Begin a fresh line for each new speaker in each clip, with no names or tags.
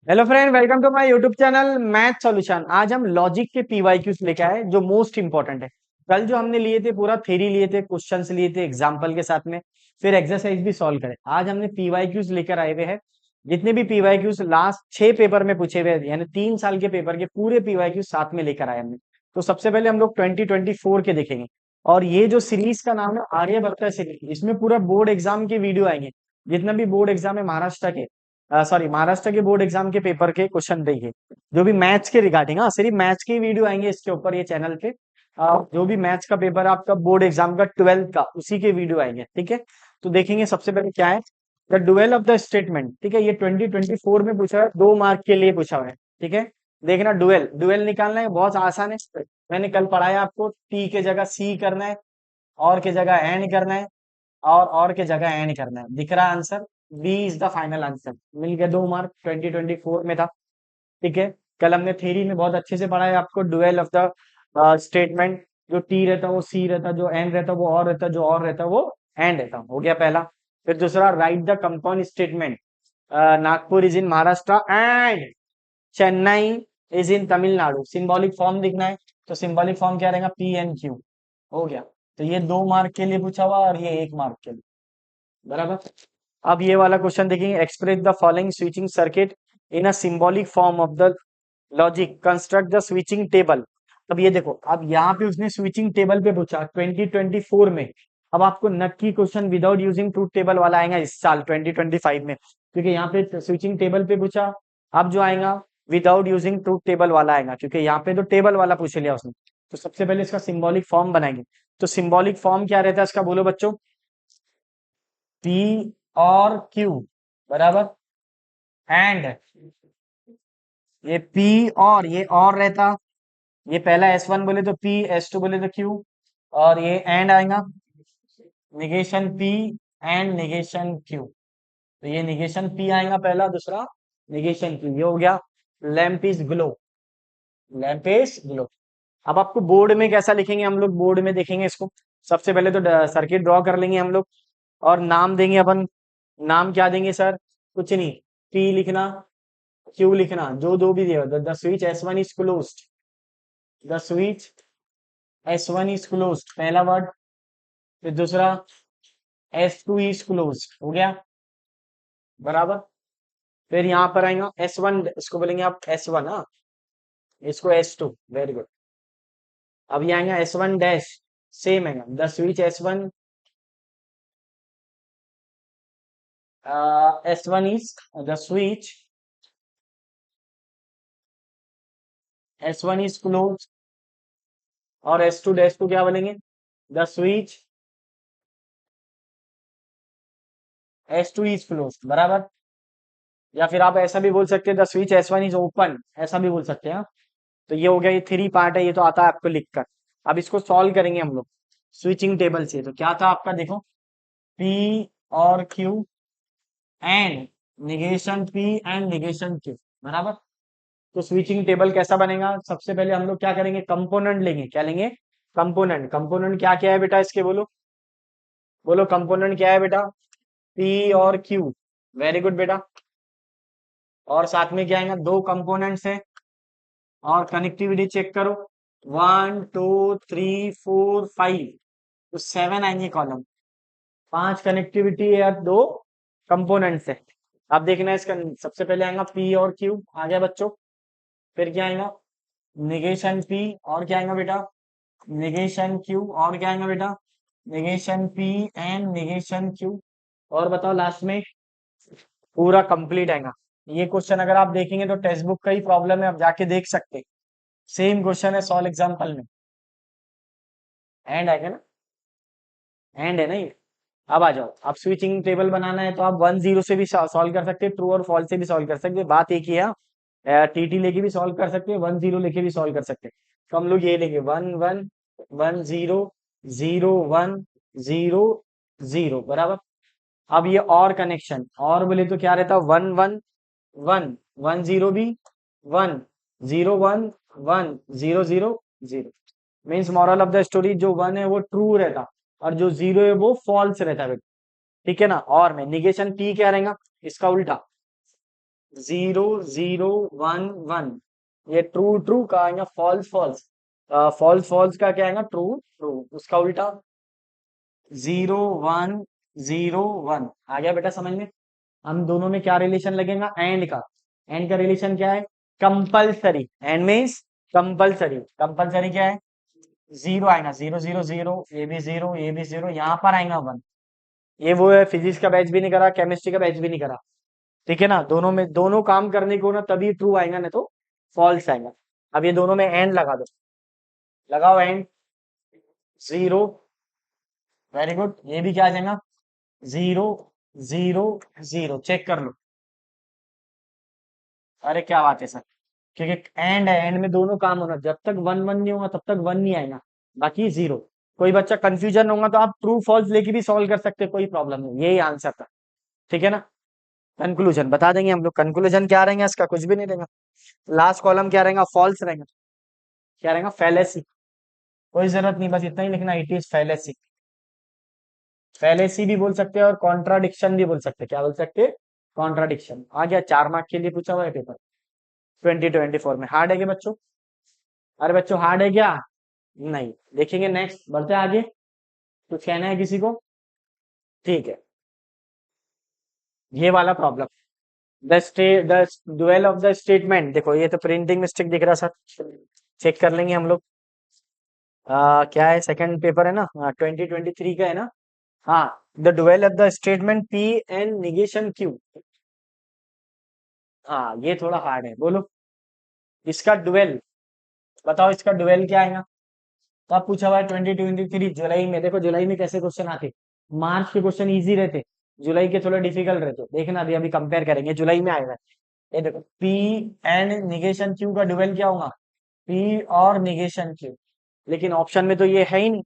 Hello friend, welcome to my YouTube channel math solution. आज हम logic के PYQs लेके आए जो मोस्ट इंपॉर्टेंट है। कल जो हमने लिए थे पूरा थ्योरी लिए थे, क्वेश्चंस लिए थे एग्जांपल के साथ में, फिर एक्सरसाइज भी सॉल्व करे। आज हमने पीवाईक्यूज लेकर आए हुए हैं। जितने भी पीवाईक्यूज लास्ट 6 पेपर में पूछे हुए हैं, यानी 3 साल के पेपर के पूरे पीवाईक्यूज साथ में लेकर आए हमने। तो सबसे पहले हम लोग 2024 के देखेंगे। और ये जो सीरीज का नाम है आर्यभट्ट सीरीज, इसमें पूरा बोर्ड एग्जाम के वीडियो आएंगे। जितना भी बोर्ड एग्जाम है महाराष्ट्र के, सॉरी महाराष्ट्र के बोर्ड एग्जाम के पेपर के क्वेश्चन देखिए। जो भी मैथ्स के रिगार्डिंग, हाँ सिर्फ मैथ्स के वीडियो आएंगे इसके ऊपर ये चैनल पे। जो भी मैथ्स का पेपर है आपका बोर्ड एग्जाम का 12th का, उसी के वीडियो आएंगे। ठीक है, तो देखेंगे सबसे पहले क्या है। The dual of the statement. ठीक है, ये 2024 में पूछा है, 2 मार्क के लिए पूछा हुआ है। ठीक है, देखना डुएल डुएल निकालना है, बहुत आसान है। मैंने कल पढ़ाया आपको, टी के जगह सी करना है, और के जगह एंड करना है, और के जगह एंड करना है। दिख रहा है answer, B is the final answer. मिल गया 2 मार्क, 2024 में था। ठीक है, कल हमने थ्योरी में बहुत अच्छे से पढ़ा है आपको, डुएल ऑफ द स्टेटमेंट। जो टी रहता वो सी रहता, जो एंड रहता वो और रहता, जो और रहता वो एंड रहता। हो गया पहला। फिर दूसरा, right the compound statement. Nagpur is in Maharashtra and Chennai is in Tamil Nadu. Symbolic form दिखना है, तो सिंबॉलिक फॉर्म क्या रहेगा, पी एन क्यू। हो गया। तो ये 2 मार्क के लिए पूछा हुआ और ये 1 मार्क के लिए। बराबर। अब ये वाला क्वेश्चन देखेंगे, express the following switching circuit in a symbolic form of the logic, construct the switching table. अब ये देखो, अब यहाँ पे उसने स्विचिंग टेबल पे पूछा 2024 में। अब आपको नक्की question without using truth table वाला आएगा इस साल 2025 में, क्योंकि यहाँ पे स्विचिंग टेबल पे पूछा। अब जो आएगा विदाउट यूजिंग ट्रूथ टेबल वाला आएगा, क्योंकि यहाँ पे तो टेबल वाला पूछ लिया उसने। तो सबसे पहले इसका सिंबॉलिक फॉर्म बनाएंगे। तो सिंबॉलिक फॉर्म क्या रहता है इसका, बोलो बच्चों। पी और क्यू, बराबर। एंड ये पी और ये और रहता, ये पहला S1 बोले तो P, S2 बोले तो Q, और ये एंड आएगा, negation P and negation Q। तो ये निगेशन P आएगा पहला, दूसरा निगेशन Q। ये हो गया lamp is glow, lamp is glow. अब आपको बोर्ड में कैसा लिखेंगे, हम लोग बोर्ड में देखेंगे इसको। सबसे पहले तो सर्किट ड्रॉ कर लेंगे हम लोग, और नाम देंगे अपन। नाम क्या देंगे सर, कुछ नहीं, P लिखना, Q लिखना, जो दो भी दिया। The switch S1 is closed, the switch S1 is closed, पहला वर्ड। फिर दूसरा, S2 इज क्लोज्ड, हो गया बराबर। फिर यहाँ पर आएगा S1, इसको बोलेंगे आप S1, हाँ, इसको S2, वेरी गुड। अब ये आएगा S1 डैश, सेम है, the switch S1, S1 is, the switch S1 is close, और S2 डैश को क्या बोलेंगे, the switch S2 is close, बराबर। या फिर आप ऐसा भी बोल सकते हैं, the switch S1 is open, ऐसा भी बोल सकते हैं, हाँ? तो ये हो गया, ये थ्री पार्ट है, ये तो आता है आपको लिखकर। अब इसको सॉल्व करेंगे हम लोग स्विचिंग टेबल से। तो क्या था आपका, देखो, P और Q and negation P and negation Q, बराबर। तो स्विचिंग टेबल कैसा बनेगा, सबसे पहले हम लोग क्या करेंगे, कंपोनेंट लेंगे। क्या लेंगे, कंपोनेंट। कंपोनेंट क्या क्या है बेटा इसके, बोलो बोलो, कंपोनेंट क्या है बेटा, P और Q, वेरी गुड बेटा। और साथ में क्या आएगा, दो कंपोनेंट्स है, और कनेक्टिविटी चेक करो, 1 2 3 4 5, तो 7 आएंगे कॉलम। 5 कनेक्टिविटी है और 2 कंपोनेंट्स है। अब देखना है इसका, सबसे पहले आएगा P और Q, आ गया बच्चों। फिर क्या आएगा, निगेशन P, और क्या आएगा बेटा, निगेशन Q, और क्या आएगा बेटा, negation P and negation Q। और बताओ लास्ट में, पूरा कंप्लीट आएगा। ये क्वेश्चन अगर आप देखेंगे तो टेक्स्ट बुक का ही प्रॉब्लम है, आप जाके देख सकते हैं। सेम क्वेश्चन है सॉल्व एग्जाम्पल में, एंड आएगा ना, एंड है ना ये। अब आ जाओ, आप स्विचिंग टेबल बनाना है तो आप 1 0 से भी सॉल्व कर सकते हैं, ट्रू और फॉल्स से भी सॉल्व कर सकते हैं, बात एक ही है। टीटी लेके भी सॉल्व कर सकते हैं, 1 0 लेके भी सॉल्व कर सकते हैं। तो हम लोग ये लेंगे 1 1 1 0 0 1 0 0, बराबर। अब ये और कनेक्शन, और बोले तो क्या रहता, 1 1 1 1 0 भी, 1 0 1 1 0 0 0। Means moral of the story, जो 1 है वो ट्रू रहता, और जो 0 है वो फॉल्स रहता है। ठीक है ना। और में निगेशन P क्या रहेगा, इसका उल्टा, जीरो जीरो वन वन, ये ट्रू ट्रू का आएगा, फॉल्स फॉल्स, फॉल्स फॉल्स का क्या आएगा, ट्रू ट्रू, उसका उल्टा जीरो वन जीरो वन। आ गया बेटा समझ में? हम दोनों में क्या रिलेशन लगेगा, एंड का। एंड का रिलेशन क्या है, compulsory. And means compulsory, compulsory क्या है, जीरो आएगा, जीरो जीरो जीरो, ये भी जीरो, ये भी जीरो, यहाँ पर आएगा वन। ये वो है, फिजिक्स का बैच भी नहीं करा, केमिस्ट्री का बैच भी नहीं करा, ठीक है ना? दोनों में दोनों काम करने को ना तभी ट्रू आएगा, नहीं तो फॉल्स आएगा। अब ये दोनों में एंड लगा दो, लगाओ एंड, जीरो, वेरी गुड, ये भी क्या आ जाएगा, जीरो जीरो जीरो, चेक कर लो। अरे क्या बात है सर, क्योंकि एंड है, एंड में दोनों काम होना, जब तक वन वन नहीं होगा तब तक वन नहीं आएगा, बाकी जीरो। कोई बच्चा कंफ्यूजन होगा तो आप ट्रू फॉल्स लेके भी सॉल्व कर सकते हैं, कोई प्रॉब्लम नहीं, यही आंसर था, ठीक है ना? कंक्लूजन बता देंगे हम लोग, कंक्लूजन क्या रहेगा इसका, कुछ भी नहीं रहेगा। लास्ट कॉलम क्या रहेगा, फॉल्स रहेगा, क्या रहेगा, फैलेसी। कोई जरूरत नहीं, बस इतना ही लिखना, इट इज फैलेसी। फैलेसी भी बोल सकते हैं और कॉन्ट्राडिक्शन भी बोल सकते हैं, क्या बोल सकते हैं, कॉन्ट्राडिक्शन। आ गया, 4 मार्क के लिए पूछा हुआ है पेपर 2024 में। हार्ड है क्या बच्चों? अरे बच्चों हार्ड है क्या? नहीं, देखेंगे नेक्स्ट, बढ़ते हैं आगे। कुछ कहना है किसी को? ठीक है, ये वाला problem, the state the dual of the statement. देखो ये तो प्रिंटिंग मिस्टेक दिख रहा सर, चेक कर लेंगे हम लोग। क्या है, सेकंड पेपर है ना, 2023 का है ना? हाँ, the dual of the statement P and negation Q. हाँ ये थोड़ा हार्ड है, बोलो इसका ड्यूअल, बताओ इसका ड्यूअल क्या आएगा। तो आप पूछा हुआ है 2023 जुलाई में, देखो जुलाई में कैसे क्वेश्चन आते, मार्च के क्वेश्चन इजी रहते, जुलाई के थोड़ा डिफिकल्ट रहते, देखना अभी अभी कंपेयर करेंगे, जुलाई में आएगा। ये देखो, पी एंड निगेशन क्यू का ड्यूअल क्या होगा, पी और निगेशन क्यू। लेकिन ऑप्शन में तो ये है ही नहीं,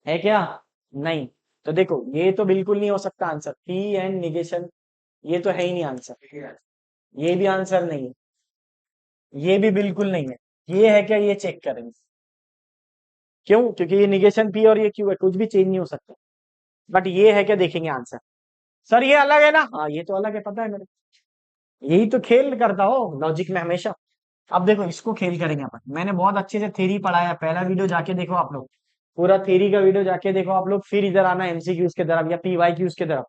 है क्या? नहीं। तो देखो ये तो बिल्कुल नहीं हो सकता आंसर, पी एंड निगेशन, ये तो है ही नहीं आंसर, ये भी आंसर नहीं है, ये भी बिल्कुल नहीं है। ये है क्या, ये चेक करेंगे। क्यों? क्योंकि ये निगेशन पी और ये क्यू है, कुछ भी चेंज नहीं हो सकता। बट ये है क्या, देखेंगे आंसर। सर ये अलग है ना, हाँ ये तो अलग है, पता है मेरे, यही तो खेल करता हो लॉजिक में हमेशा। अब देखो इसको खेल करेंगे अपन, मैंने बहुत अच्छे से थ्योरी पढ़ाया, पहला वीडियो जाके देखो आप लोग, पूरा थ्योरी का वीडियो जाके देखो आप लोग, फिर इधर आना एमसीक्यूज की तरफ या पीवाईक्यूज की तरफ,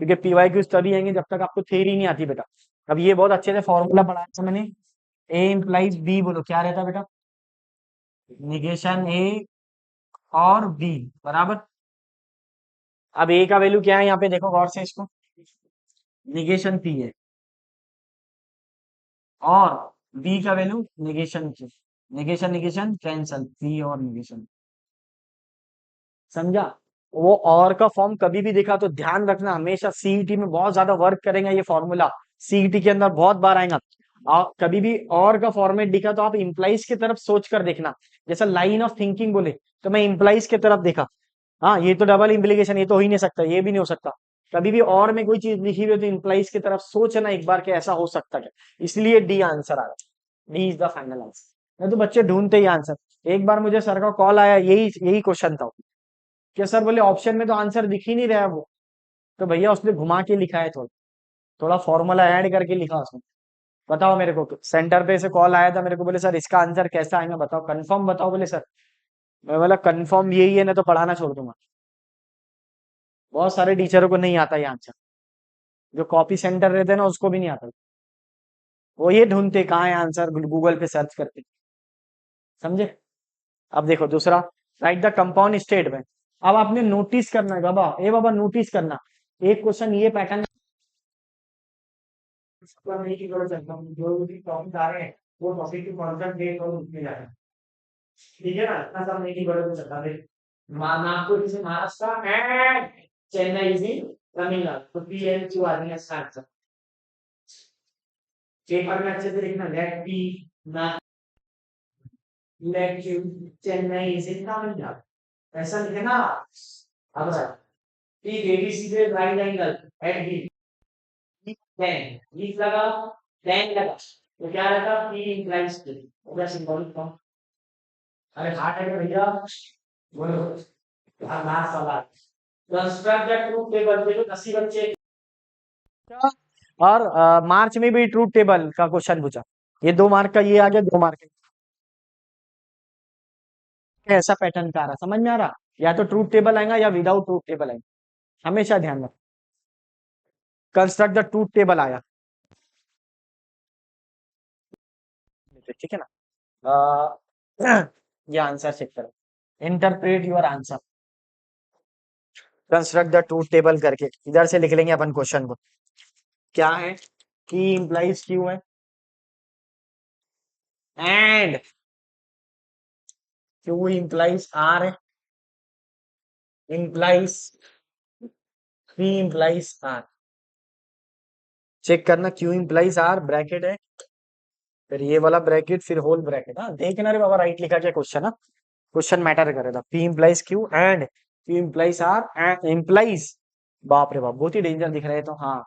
क्योंकि पीवाईक्यूज तभी आएंगे जब तक आपको थ्योरी नहीं आती बेटा। अब ये बहुत अच्छे से फॉर्मूला पढ़ाया था मैंने, ए इम्प्लाइज बी, बोलो क्या रहता बेटा, निगेशन ए और बी बराबर। अब ए का वैल्यू क्या है यहाँ पे, देखो गौर से इसको, निगेशन पी है, और बी का value negation Q, negation negation cancel, P और निगेशन, समझा? वो और का फॉर्म कभी भी देखा तो ध्यान रखना, हमेशा सीईटी में बहुत ज्यादा वर्क करेंगे ये फॉर्मूला, सीईटी के अंदर बहुत बार आएगा। और कभी भी और का फॉर्मेट दिखा तो आप इंप्लाइज की तरफ सोच कर देखना, जैसा लाइन ऑफ थिंकिंग बोले तो मैं इंप्लाइज की तरफ देखा, हाँ ये तो डबल इम्प्लीकेशन, ये तो हो ही नहीं सकता, ये भी नहीं हो सकता। कभी भी और में कोई चीज लिखी हुई है तो इंप्लाइज की तरफ सोचना एक बार कि ऐसा हो सकता है, इसलिए डी आंसर आ रहा है, D is the final answer. नहीं तो बच्चे ढूंढते ही आंसर। एक बार मुझे सर का कॉल आया, यही यही क्वेश्चन था कि सर बोले ऑप्शन में तो आंसर दिख ही नहीं रहा है वो, तो भैया उसने घुमा के लिखा है, थोड़ा थोड़ा फॉर्मूला ऐड करके लिखा उसने। बताओ मेरे को, सेंटर पे से कॉल आया था मेरे को, बोले सर इसका आंसर कैसा आएगा बताओ, कंफर्म बताओ, बोले सर। मैं बोला कंफर्म यही है, ना तो पढ़ाना छोड़ दूंगा। बहुत सारे टीचरों को नहीं आता ये आंसर, जो कॉपी सेंटर रहते हैं ना उसको भी नहीं आता, वो ये ढूंढते कहाँ है आंसर, गूगल पे सर्च करते, समझे? अब देखो दूसरा, राइट द कंपाउंड स्टेटमेंट। अब आपने नोटिस करना है बाबा, ए बाबा नोटिस करना, एक क्वेश्चन ये पैटर्न नहीं की जरूरत है, हम जो भी टॉपिक आ रहे हैं वो टॉपिक की कॉन्सेंट्रेट और उसमें जा रहे हैं, ठीक है ना? इतना सब नहीं की जरूरत है, बता दे। नागपुर जैसे महाराष्ट्र है, चेन्नई जी तमिलनाडु, तो पीएल क्यू आ रही है इसका आंसर। पेपर में अच्छे से लिखना, लेट बी ना, let u, Chennai is in Tamil Nadu, ऐसा लिखना। अब पी एबीसी से राइट एंगल एट बी, टेन लीफ लगा, टेन लगा, तो क्या लगा, पी इंप्लाइज टू, पूरा सिंबॉलिक फॉर्म। अरे हार्ट है भैया, बोलो। लास्ट सवाल, कंस्ट्रक्ट द ट्रूथ टेबल, देखो 80 बच्चे और मार्च में भी ट्रूथ टेबल का क्वेश्चन पूछा। ये 2 मार्क का, ये आ गया 2 मार्क का। ऐसा पैटर्न का आ रहा, समझ में आ रहा? या तो ट्रूथ टेबल आएगा या विदाउट ट्रूथ टेबल आएगा, हमेशा ध्यान रखो। कंस्ट्रक्ट द ट्रूथ टेबल आया, ठीक है ना? ये आंसर चेक करो, interpret your answer, construct the truth table करके इधर से लिख लेंगे अपन क्वेश्चन को। क्या है? की इंप्लाइज क्यू है, एंड क्यू इंप्लाइज आर है, implies P implies r. Check करना, क्यू इंप्लाइज आर ब्रैकेट है, फिर ये वाला ब्रैकेट, फिर होल ब्रैकेट। हाँ देखना रे बाबा, राइट लिखा क्या क्वेश्चन है, क्वेश्चन मैटर करेगा। P implies q and q implies r and implies, बाप रे बाप बहुत ही डेंजर दिख रहे हैं तो हाँ।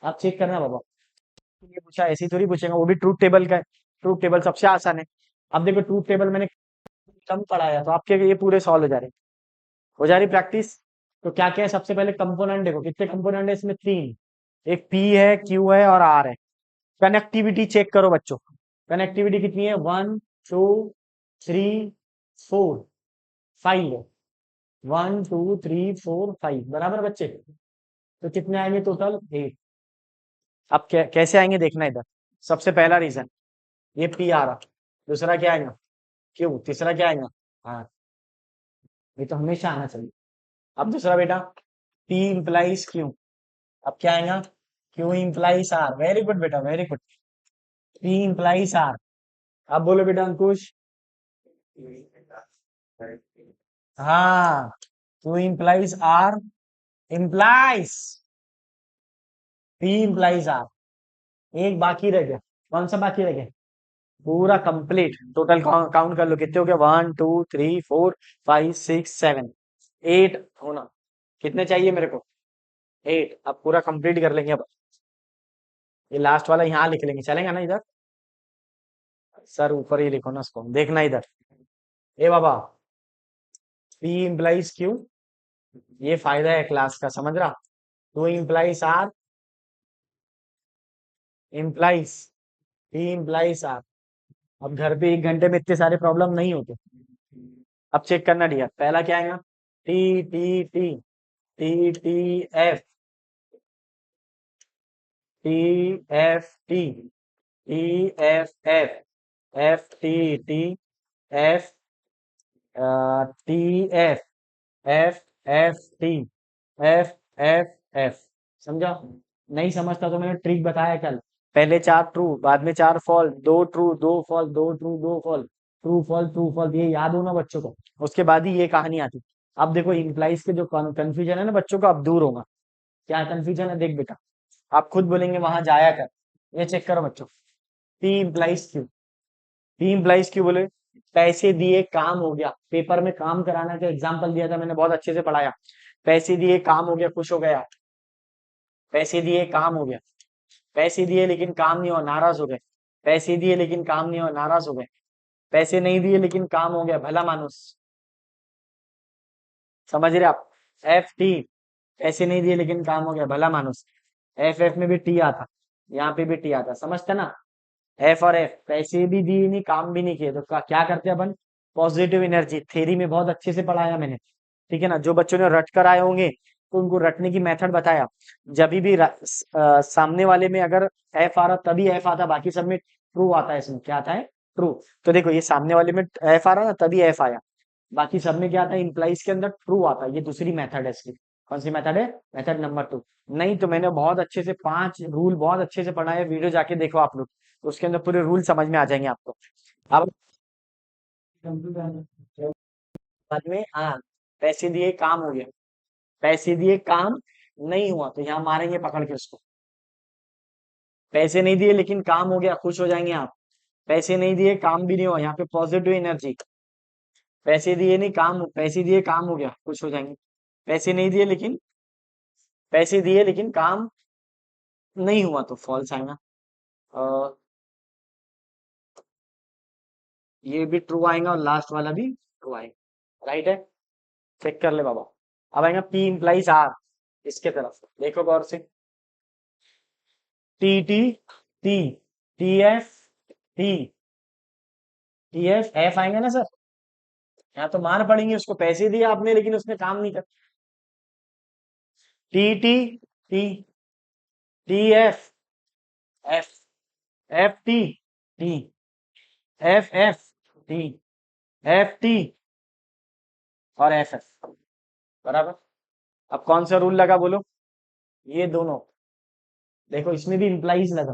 आप चेक करना बाबा, ये पूछा ऐसी थोड़ी पूछेगा, वो भी ट्रूथ टेबल का है। ट्रूथ टेबल सबसे आसान है। अब देखो ट्रूथ टेबल मैंने कम पढ़ाया तो आपके ये पूरे सॉल्व हो जा रहे, हो जा रही प्रैक्टिस। तो क्या क्या है, सबसे पहले कंपोनेंट देखो, कितने कंपोनेंट है इसमें? 3। एक पी है, क्यू है और आर है। कनेक्टिविटी चेक करो बच्चों, कनेक्टिविटी कितनी है? 1 2 3 4 5 है। 1 2 3 4 5 बराबर बच्चे, तो कितने आएंगे टोटल? 8। अब कैसे आएंगे देखना इधर। सबसे पहला रीजन ये पी आ रहा, दूसरा क्या आएगा? क्यू, तीसरा क्या आएगा? हाँ, ये तो हमेशा आना चाहिए। अब दूसरा बेटा, पी इंप्लाइज क्यू, अब क्या आएगा? Q implies R, very good बेटा very good. P implies R, अब बोलो बेटा अंकुश। हाँ, Q implies R implies P implies R. एक बाकी रह गया, कौन सा बाकी रह गया? पूरा कंप्लीट टोटल काउंट कर लो, कितने हो गए? 1 2 3 4 5 6 7, 8 होना। कितने चाहिए मेरे को? 8। अब पूरा कंप्लीट कर लेंगे। अब ये लास्ट वाला यहाँ लिख लेंगे, चलेगा ना इधर? सर ऊपर ही लिखो ना इसको, देखना इधर। ए बाबा, पी इम्प्लाइज क्यू, ये फायदा है क्लास का, समझ रहा? टू implies r implies p implies r. अब घर पे 1 घंटे में इतने सारे प्रॉब्लम नहीं होते। अब चेक करना डियर, पहला क्या आएगा? T T T T T F, T F T, T F F, F T T, F T F, F F T, F F F. समझा? नहीं समझता तो मैंने ट्रिक बताया कल, पहले 4 ट्रू बाद में 4 fall, 2 true 2 fall, 2 true 2 fall, true fall ये याद हो ना बच्चों को, उसके बाद ही ये कहानी आती। अब देखो इंप्लाइज के जो कंफ्यूजन है ना बच्चों का, अब दूर होगा। क्या कंफ्यूजन है देख बेटा, आप खुद बोलेंगे वहां जाया कर। ये चेक करो बच्चों, p implies Q, P implies Q बोले पैसे दिए काम हो गया, पेपर में काम कराना का एग्जाम्पल दिया था मैंने, बहुत अच्छे से पढ़ाया। पैसे दिए काम हो गया, खुश हो गया। पैसे दिए काम हो गया, पैसे दिए लेकिन काम नहीं हुआ, नाराज हो गए। पैसे दिए लेकिन काम नहीं हुआ, नाराज हो गए। पैसे नहीं दिए लेकिन काम हो गया, भला मानुस। समझ रहे आप? एफ टी, पैसे नहीं दिए लेकिन काम हो गया, भला मानुस। एफ एफ में भी टी आता, यहाँ पे भी टी आता, समझते ना? एफ और एफ, पैसे भी दिए नहीं काम भी नहीं किए तो क्या करते हैं अपन? पॉजिटिव एनर्जी, थ्योरी में बहुत अच्छे से पढ़ाया मैंने, ठीक है ना? जो बच्चों ने रट कर आए होंगे तो उनको रटने की मेथड बताया। जब भी सामने वाले में अगर एफ आ रहा तभी एफ आता, बाकी सब में ट्रू आता है। इसमें क्या आता है? ट्रू। तो देखो ये सामने वाले में एफ आ रहा ना तभी एफ आया, बाकी सब में क्या आता है? इंप्लाइज के अंदर ट्रू आता है। ये दूसरी मेथड है इसकी। कौन सी मेथड है? Method number 2। नहीं तो मैंने बहुत अच्छे से 5 रूल बहुत अच्छे से पढ़ाए, वीडियो जाके देखो आप लोग, तो उसके अंदर पूरे रूल समझ में आ जाएंगे आपको। अब बाद में हाँ, पैसे दिए काम हो गया, पैसे दिए काम नहीं हुआ तो यहाँ मारेंगे पकड़ के उसको। पैसे नहीं दिए लेकिन काम हो गया, खुश हो जाएंगे आप। पैसे नहीं दिए काम भी नहीं हुआ, यहाँ पे पॉजिटिव एनर्जी। पैसे दिए नहीं काम, पैसे दिए काम हो गया, खुश हो जाएंगे। पैसे नहीं दिए लेकिन, पैसे दिए लेकिन काम नहीं हुआ तो फॉल्स आएगा। अ, ये भी ट्रू आएगा और लास्ट वाला भी ट्रू आएगा, राइट है? चेक कर ले बाबा। अब आएगा पी इम्प्लाइज आर, इसके तरफ देखो गौर से। T T T T F T T F F आएंगे ना सर। यहाँ तो मार पड़ेंगे, उसको पैसे दिए आपने लेकिन उसने काम नहीं कर। T T T T F F F T T F F T F T और एफ एफ, बराबर। अब कौन सा रूल लगा बोलो? ये दोनों देखो, इसमें भी इंप्लाइज लगा,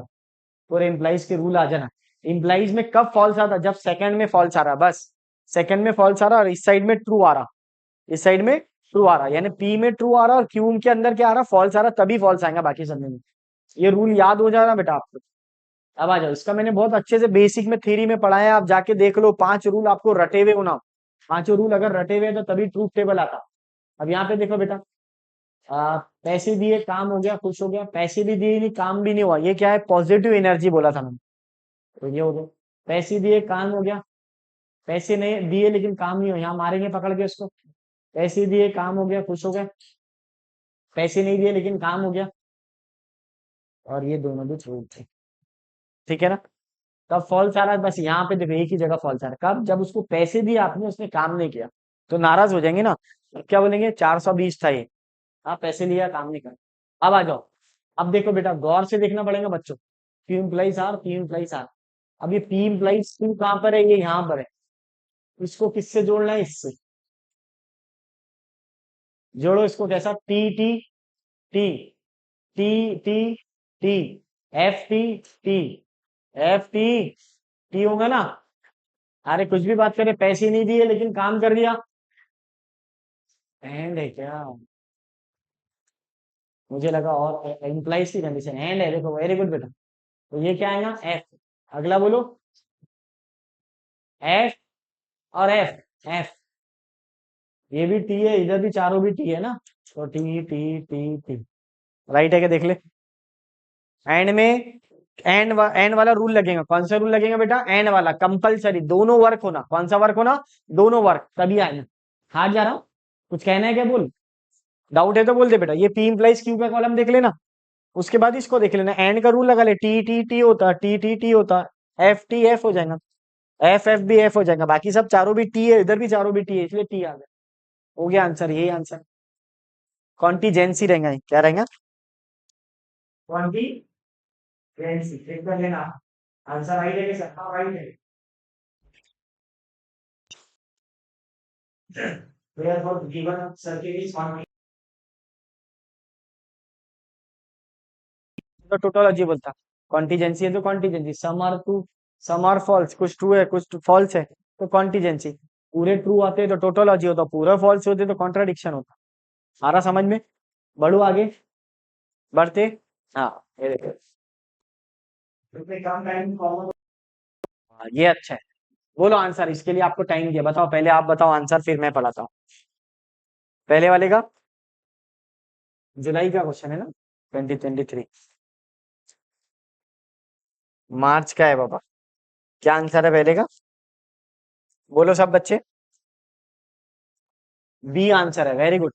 पूरे इंप्लाइज के रूल आ जाना। इंप्लाइज में कब फॉल्स आता? जब सेकंड में फॉल्स आ रहा, बस सेकंड में फॉल्स आ रहा और इस साइड में ट्रू आ रहा, इस साइड में ट्रू आ रहा, यानी पी में ट्रू आ रहा और क्यू के अंदर क्या आ रहा, फॉल्स आ रहा, तभी फॉल्स आएगा बाकी सब में। ये रूल याद हो जाना बेटा आपको। अब आ जाओ, इसका मैंने बहुत अच्छे से बेसिक में थ्योरी में पढ़ाया, आप जाके देख लो, 5 रूल आपको रटे हुए होना। 5 रूल अगर रटे हुए तो तभी ट्रूथ टेबल आता। अब यहाँ पे देखो बेटा, पैसे दिए काम हो गया, खुश हो गया, पैसे भी दिए नहीं काम भी नहीं हुआ, ये क्या है? पॉजिटिव एनर्जी बोला था मैंने, तो ये हो गया। पैसे दिए काम हो गया, पैसे नहीं दिए लेकिन काम नहीं हो, यहाँ मारेंगे पकड़ के उसको। पैसे दिए काम हो गया, खुश हो गया, पैसे नहीं दिए लेकिन काम हो गया, और ये दोनों भी ट्रू थे, ठीक है ना। कब फॉल्स आ रहा है? बस यहाँ पे देखो, एक ही जगह फॉल्स आ रहा है, कब? जब उसको पैसे दिए आपने, उसने काम नहीं किया, तो नाराज हो जाएंगे ना। अब क्या बोलेंगे? 420 था ये, हाँ पैसे लिया काम नहीं कर। अब आ जाओ, अब देखो बेटा, गौर से देखना पड़ेगा बच्चों। P implies r, p implies r. अब ये पी इम्प्लाइज क्यू कहाँ पर है? ये यहाँ पर है। इसको किससे जोड़ना है? इससे जोड़ो इसको, कैसा? T T T T T T F T T F T T होगा ना। अरे कुछ भी बात करे, पैसे नहीं दिए लेकिन काम कर दिया, एंड है क्या? मुझे लगा और इम्प्लाइज की कंडीशन एंड है, देखो वेरी गुड बेटा। तो ये क्या आएगा? एफ। अगला बोलो, एफ और एफ एफ, ये भी टी है, इधर भी चारों भी टी है ना, तो T T T T, right है क्या? देख ले, एंड में एंड वाला रूल लगेगा। कौन सा रूल लगेगा बेटा? एंड वाला, कंपलसरी, दोनों वर्क होना। कौन सा वर्क होना? दोनों वर्क, तभी आएगा। हार जा रहा हूं, कुछ कहना है क्या? बोल, डाउट है तो बोल दे बेटा। ये पी इम्प्लाइज क्यू का कॉलम देख लेना, उसके बाद इसको देख लेना, एंड का रूल लगा ले, टी टी टी होता, टी टी टी होता, एफ टी एफ हो जाएगा, एफ एफ भी एफ हो जाएगा, बाकी सब चारों भी टी है, इधर भी चारों भी टी है, इसलिए टी आ गया। हो गया आंसर, यही आंसर। कॉन्टीजेंसी रहेगा, क्या रहेगा? कॉन्टीजेंसी, चेक कर लेना। आंसर राइट है कि सर? हाँ राइट है। Therefore, given circuit is तो टोटोलॉजी बोलता, कॉन्टीजेंसी है तो contingency, some are true some are false, कुछ ट्रू है कुछ फॉल्स है तो कॉन्टीजेंसी। पूरे ट्रू आते तो टोटोलॉजी होता, पूरा फॉल्स होते तो कॉन्ट्राडिक्शन होता। आ रहा समझ में? बढ़ो आगे, बढ़ते। हाँ, ये देखो, इतने कम टाइम में ये अच्छा है। बोलो आंसर, इसके लिए आपको टाइम दिया, बताओ पहले, आप बताओ आंसर फिर मैं पढ़ाता हूँ। पहले वाले का जुलाई का क्वेश्चन है ना, 2023। मार्च का है बाबा। क्या आंसर है पहले का? बोलो सब बच्चे। बी आंसर है, वेरी गुड।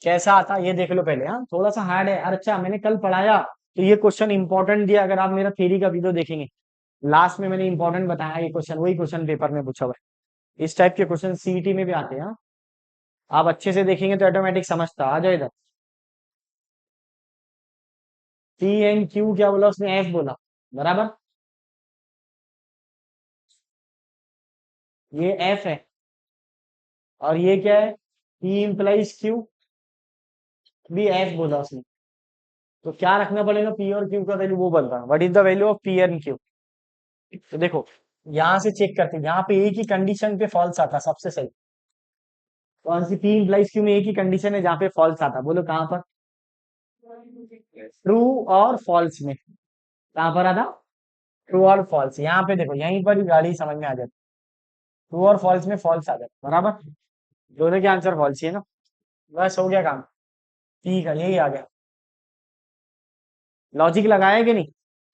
कैसा आता ये देख लो पहले, हाँ थोड़ा सा हार्ड है। अरे अच्छा, मैंने कल पढ़ाया तो ये क्वेश्चन इंपॉर्टेंट दिया, अगर आप मेरा थ्योरी का वीडियो देखेंगे, लास्ट में मैंने इंपॉर्टेंट बताया, ये क्वेश्चन वही क्वेश्चन पेपर में पूछा हुआ है। इस टाइप के क्वेश्चन सीईटी में भी आते हैं, हाँ। आप अच्छे से देखेंगे तो ऑटोमेटिक समझता आ जाओ इधर। पी एन क्यू क्या बोला उसने? एफ बोला, बराबर। ये एफ है और ये क्या है? पी इम्प्लाइज क्यू, भी एफ बोला उसने। तो क्या रखना पड़ेगा? पी और क्यू का वैल्यू वो बोल रहा है, what is the value of P and Q. तो देखो, यहां से चेक करते हैं, यहाँ पे एक ही कंडीशन पे फॉल्स आता सबसे सही। कौन सी? पी इम्प्लाइज क्यू में एक ही कंडीशन है जहाँ पे फॉल्स आता, बोलो कहां पर? ट्रू और फॉल्स में, कहां पर आता? ट्रू और फॉल्स। यहाँ पे देखो, यहीं पर ही गाड़ी समझ में आ जाती, ट्रू और फॉल्स में फॉल्स आ जाता, बराबर। दोनों के आंसर फॉल्स ही है ना, बस हो गया काम। ठीक है, यही आ गया। लॉजिक लगाया कि नहीं?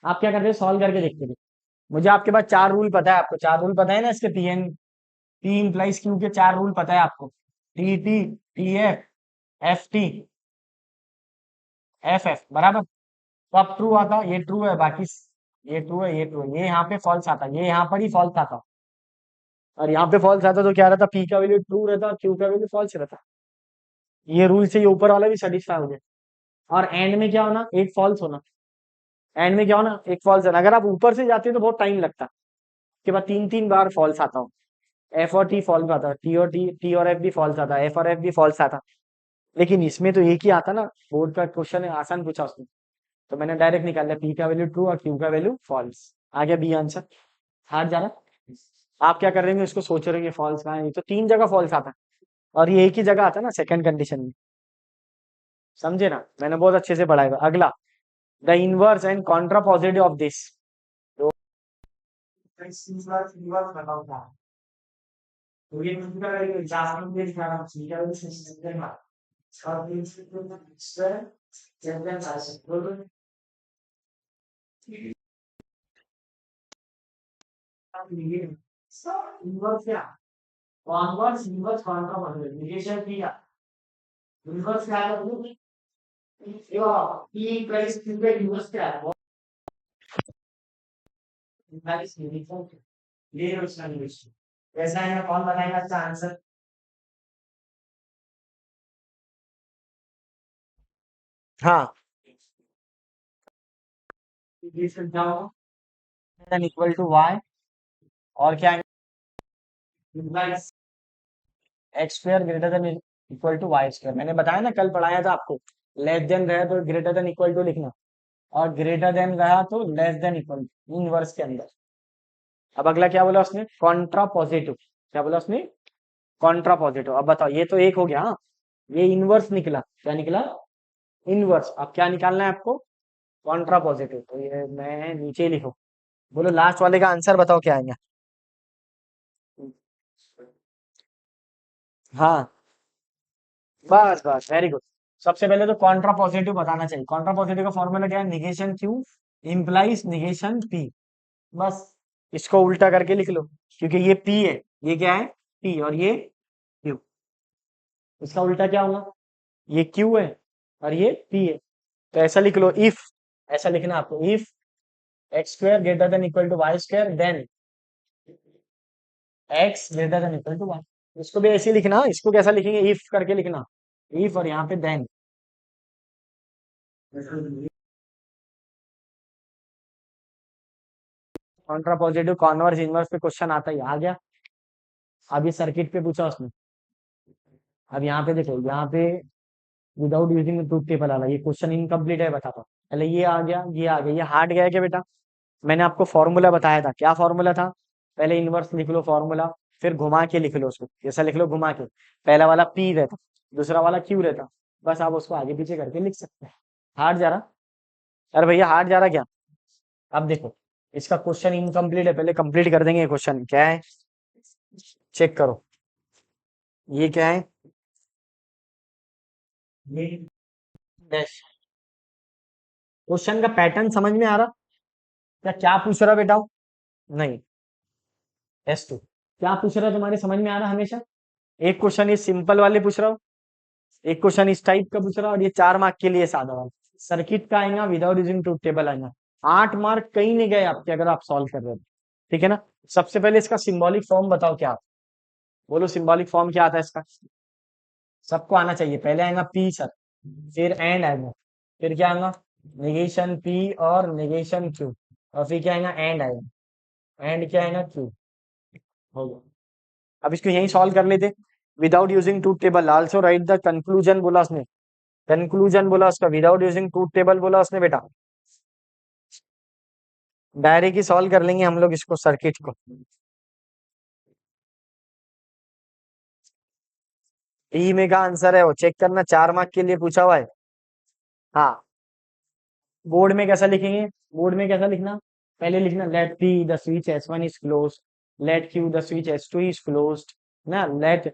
आप क्या करते हो? सॉल्व करके देखते थे। मुझे आपके पास 4 रूल पता है, आपको 4 रूल पता है ना इसके? पी इम्प्लाइज क्यू के 4 रूल पता है आपको? T T T F F T F F, बराबर। तो अब ट्रू आता, ये ट्रू है, बाकी ये ट्रू है, ये ट्रू है, ये यहाँ पे फॉल्स आता, ये यहाँ पर ही फॉल्स आता, और यहाँ पे फॉल्स आता तो क्या रहता, पी का वैल्यू ट्रू रहता, क्यू का वैल्यू फॉल्स रहता। ये रूल से ये ऊपर वाला भी सेटिस्फाई हो गया। और एंड में क्या होना, एक फॉल्स होना, एंड में क्या होना, एक फॉल्स होना। अगर आप ऊपर से जाते तो बहुत टाइम लगता, के बाद तीन तीन बार फॉल्स आता हो, एफ और टी फॉल्स आता, टी और एफ भी फॉल्स आता, एफ और एफ भी फॉल्स आता। लेकिन इसमें तो एक ही आता ना, बोर्ड का क्वेश्चन है, आसान पूछा उसने, तो मैंने डायरेक्ट निकाल लिया, पी का वैल्यू ट्रू और क्यू का वैल्यू फॉल्स। आ गया बी आंसर। हार जा रहा। आप क्या कर रहे हैं, उसको सोच रहे हैं फॉल्स कहाँ है, ये तो तीन जगह फॉल्स आता है, और ये एक ही जगह आता है ना सेकंड कंडीशन में। समझे ना, मैंने बहुत अच्छे से पढ़ाया। अगला, the inverse and Contra positive of this. तो ये एग्जाम्पल में दिखा रहा हूँ, ठीक है, इनवर्स क्या, converse inverse Contra positive negation किया, इनवर्स क्या है, पी प्लस क्यू का इनवर्स क्या है, ये उसका निगेशन। कैसा है, कौन बनाएगा इसका आंसर। हाँ, इक्वल टू वाई, और क्या है, x square greater than equal to y square. मैंने बताया ना, कल पढ़ाया था आपको, लेस देन रहे तो ग्रेटर देन इक्वल टू लिखना, और ग्रेटर देन रहा तो less than equal to, inverse के अंदर। अब अगला क्या बोला उसने, कॉन्ट्रा पॉजिटिव। क्या बोला उसने, कॉन्ट्रा पॉजिटिव। अब बताओ, ये तो एक हो गया, हाँ, ये इनवर्स निकला, क्या निकला, इनवर्स। अब क्या निकालना है आपको, कॉन्ट्रा पॉजिटिव। तो ये मैं नीचे ही लिखो, बोलो लास्ट वाले का आंसर बताओ क्या आएगा। हाँ, बस बस, वेरी गुड। सबसे पहले तो कॉन्ट्रा पॉजिटिव बताना चाहिए। कॉन्ट्रा पॉजिटिव का फॉर्मूला क्या है, negation Q implies negation P. बस इसको उल्टा करके लिख लो, क्योंकि ये पी है, ये क्या है, पी, और ये क्यू। इसका उल्टा क्या होगा, ये क्यू है और ये पी है। तो ऐसा लिख लो, इफ, ऐसा लिखना आपको, if x square greater than equal to y square, then x greater than equal to y. इसको भी ऐसे ही लिखना, इसको कैसा लिखेंगे, इफ करके लिखना, इफ और यहाँ पे then. Contrapositive converse inverse पे क्वेश्चन आता ही आ गया। अब ये सर्किट पे पूछा उसने। अब यहाँ पे देखो, यहाँ पे विदाउट यूजिंग ट्रूथ टेबल वाला ये क्वेश्चन इनकम्प्लीट है, बताता हूँ। पहले ये आ गया, ये आ गया, ये हार्ड गया क्या बेटा। मैंने आपको फॉर्मूला बताया था, क्या फॉर्मूला था, पहले इनवर्स लिख लो फॉर्मूला, फिर घुमा के लिख लो उसको, जैसा लिख लो घुमा के। पहला वाला पी रहता, दूसरा वाला क्यू रहता, बस आप उसको आगे पीछे करके लिख सकते हैं। हार्ड जा रहा, अरे भैया हार्ड जा रहा क्या। अब देखो, इसका क्वेश्चन इनकम्प्लीट है, पहले कंप्लीट कर देंगे। क्वेश्चन क्या है, चेक करो, ये क्या है, ये डैश। क्वेश्चन का पैटर्न समझ में आ रहा, क्या क्या पूछ रहा बेटा, नहीं, S2 क्या पूछ रहा है तुम्हारे समझ में आ रहा हमेशा। एक क्वेश्चन ये सिंपल वाले पूछ रहा हूँ, एक क्वेश्चन इस टाइप का पूछ रहा हूँ, और ये 4 मार्क के लिए साधा वाला सर्किट का आएगा, विदाउट यूजिंग ट्रूथ टेबल आएगा। 8 मार्क कहीं नहीं गए आपके, अगर आप सॉल्व कर रहे हो। ठीक है ना। सबसे पहले इसका सिंबॉलिक फॉर्म बताओ क्या, बोलो सिंबॉलिक फॉर्म क्या आता है इसका, सबको आना चाहिए। पहले आएगा पी सर, फिर एंड आएगा, फिर क्या आएगा, निगेशन पी और निगेशन क्यू, और फिर क्या आएगा, एंड आएगा, एंड क्या आएगा, क्यू। हो गया। अब इसको यहीं सॉल्व कर लेते, without using truth table. Also right the conclusion बोला उसने, कंक्लूजन बोला उसका, विदाउट यूजिंग ट्रूथ टेबल बोला उसने बेटा। डायरेक्ट ही सॉल्व कर लेंगे हम लोग इसको, सर्किट को। ई में का आंसर है वो, चेक करना, 4 मार्क के लिए पूछा हुआ है। हाँ, बोर्ड में कैसा लिखेंगे, बोर्ड में कैसा लिखना, पहले लिखना let P the switch S1 is close, let Q the switch S2 is closed, ना let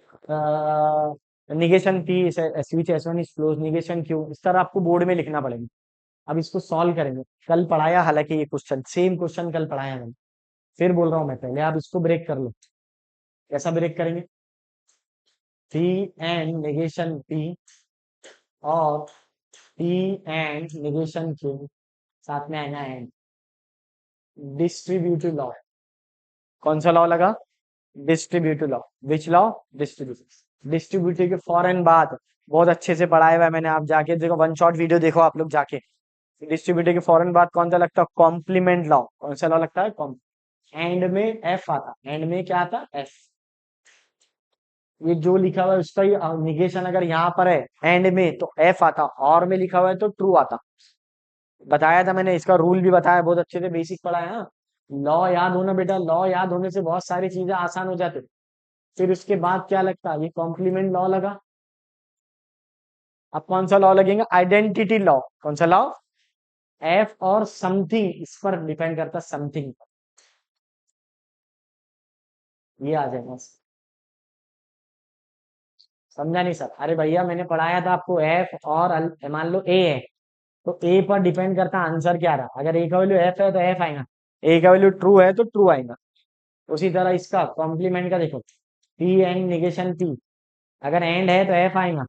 negation P switch S1 is close, negation Q, इस तरह आपको बोर्ड में लिखना पड़ेगा। अब इसको सॉल्व करेंगे, कल पढ़ाया हालांकि ये क्वेश्चन, सेम क्वेश्चन कल पढ़ाया मैंने, फिर बोल रहा हूँ मैं, पहले आप इसको ब्रेक कर लो। कैसा ब्रेक करेंगे, पी एंड निगेशन पी और पी एंड निगेशन क्यू, साथ में आएगा एंड। डिस्ट्रीब्यूटिव लॉ, कौन सा लॉ लगा? Distributive law. Which law? Distributive. Distributive के फौरन बाद, बहुत अच्छे से पढ़ाया हुआ है मैंने, आप जाके देखो, वन शॉट वीडियो देखो आप लोग जाके। डिस्ट्रीब्यूटिव के फौरन बाद कौन सा लगता है? Complement law. कौन सा लॉ लगता है? एंड में एफ आता, एंड में क्या आता? एफ। ये जो लिखा हुआ है उसका ही निगेशन अगर यहाँ पर है एंड में तो एफ आता, और में लिखा हुआ है तो ट्रू आता। बताया था मैंने, इसका रूल भी बताया, बहुत अच्छे से बेसिक पढ़ाया। हाँ, लॉ याद होना बेटा, लॉ याद होने से बहुत सारी चीजें आसान हो जाती। फिर उसके बाद क्या लगता है? ये कॉम्प्लीमेंट लॉ लगा। अब कौन सा लॉ लगेगा? Identity law. कौन सा लॉ? एफ और समथिंग, इस पर डिपेंड करता है, समथिंग। ये आ जाएगा। समझा नहीं सर? अरे भैया मैंने पढ़ाया था आपको, एफ और मान लो ए है, तो ए पर डिपेंड करता है आंसर क्या रहा। अगर ए का वैल्यू एफ है तो एफ आएगा, ए का वैल्यू ट्रू है तो ट्रू आएगा। उसी तरह इसका कॉम्प्लीमेंट का देखो, पी एंड निगेशन पी, अगर एंड है तो एफ आएगा,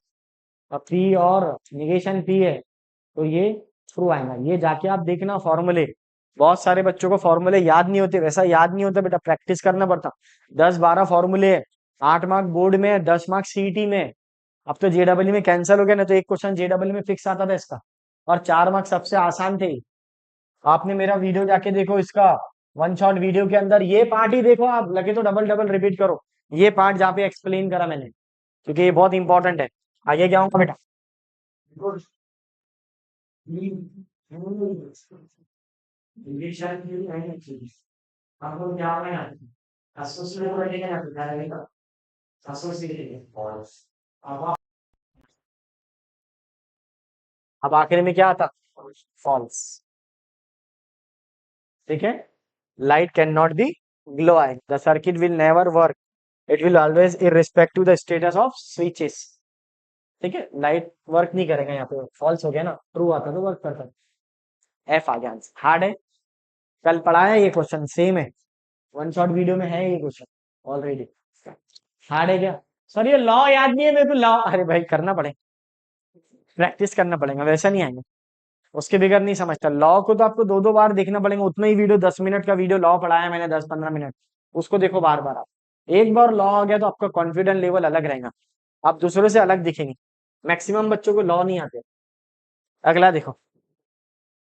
और पी और निगेशन पी है तो ये ट्रू आएगा। ये जाके आप देखना फॉर्मूले, बहुत सारे बच्चों को फॉर्मूले याद नहीं होते, वैसा याद नहीं होता बेटा, प्रैक्टिस करना पड़ता। 10-12 फॉर्मूले है, 8 मार्क बोर्ड में है, 10 मार्क सीईटी में है। अब तो जेडब्ल्यू में कैंसिल हो गया ना, तो एक क्वेश्चन जेडब्ल्यू में फिक्स आता था इसका, और 4 मार्क्स सबसे आसान थे। आपने मेरा वीडियो जाके देखो, इसका वन शॉट वीडियो के अंदर ये पार्ट ही देखो, आप लगे तो डबल डबल रिपीट करो, ये पार्ट जहाँ पे एक्सप्लेन करा मैंने, क्योंकि ये बहुत इंपॉर्टेंट है। आगे क्या होगा बेटा? अब आखिर में क्या आता? फॉल्स। ठीक है, light can not be glow I, the circuit will never work, it will always irrespective the status of switches. ठीक है, लाइट वर्क नहीं करेगा, यहाँ पे फॉल्स हो गया ना, ट्रू आता तो वर्क करता। एफ आ गया आंसर। हार्ड है, कल पढ़ाया ये क्वेश्चन, सेम है, वन शॉट वीडियो में है ये क्वेश्चन ऑलरेडी। हार्ड है क्या? सर ये लॉ याद नहीं है मेरे को, लॉ, अरे भाई करना पड़ेगा, प्रैक्टिस करना पड़ेगा, वैसा नहीं आएंगे, उसके बगैर नहीं समझता। लॉ को तो आपको 2-2 बार देखना पड़ेगा, उतना ही वीडियो, 10 मिनट का वीडियो लॉ पढ़ाया मैंने, 10-15 मिनट, उसको देखो बार बार आप। एक बार लॉ आ गया तो आपका कॉन्फिडेंस लेवल अलग रहेगा, आप दूसरों से अलग दिखेंगे। मैक्सिमम बच्चों को लॉ नहीं आते। अगला देखो,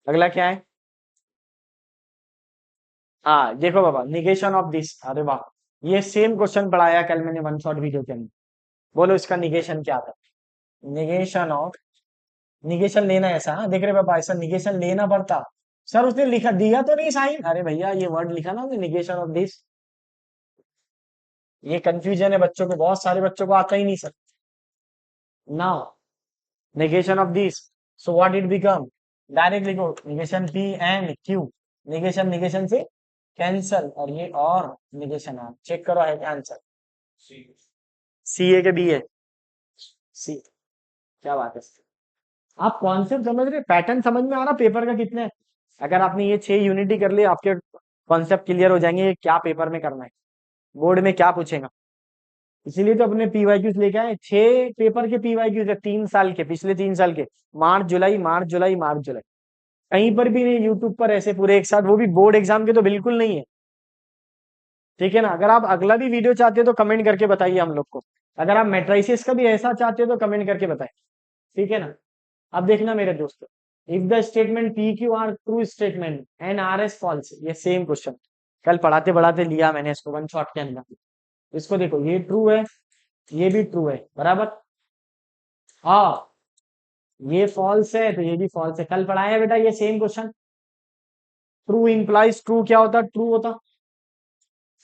अगला क्या है? हाँ देखो बाबा, निगेशन ऑफ दिस, अरे वाह, ये सेम क्वेश्चन पढ़ाया कल मैंने वन शॉट वीडियो के अंदर। बोलो इसका निगेशन क्या था? निगेशन ऑफ, निगेशन लेना है ऐसा, हाँ देख रहे पापा, ऐसा निगेशन लेना पड़ता। सर उसने लिखा दिया तो नहीं साइन, अरे भैया ये वर्ड लिखा ना निगेशन ऑफ दिस, ये कंफ्यूजन है बच्चों को, बहुत सारे बच्चों को आता ही नहीं sir. Now negation of this, so what it become? Direct लिखो negation P and Q, negation negation से कैंसल, और ये और निगेशन आप चेक करो है क्या आंसर? सी ए के बी है, सी। क्या बात है, आप कॉन्सेप्ट समझ रहे, पैटर्न समझ में आ रहा पेपर का कितने? अगर आपने ये 6 यूनिटी कर लिए, आपके कॉन्सेप्ट क्लियर हो जाएंगे, ये क्या पेपर में करना है, बोर्ड में क्या पूछेगा। इसीलिए तो अपने पीवाईक्यूज लेके आए, 6 पेपर के पीवाईक्यूज है, 3 साल के, पिछले 3 साल के, मार्च जुलाई मार्च जुलाई मार्च जुलाई। कहीं पर भी नहीं यूट्यूब पर ऐसे पूरे एक साथ, वो भी बोर्ड एग्जाम के तो बिल्कुल नहीं है। ठीक है ना? अगर आप अगला भी वीडियो चाहते हो तो कमेंट करके बताइए हम लोग को, अगर आप मेट्राइसिस का भी ऐसा चाहते हो तो कमेंट करके बताइए। ठीक है ना? अब देखना मेरे दोस्तों, if the statement p q r true statement and r s false, ये सेम क्वेश्चन कल पढ़ाते पढ़ाते लिया मैंने इसको वन शॉट के अंदर। इसको देखो, ये ट्रू है, ये भी ट्रू है बराबर, हाँ ये फॉल्स है तो ये भी फॉल्स है, कल पढ़ाया बेटा ये same question. True implies true क्या होता? ट्रू होता।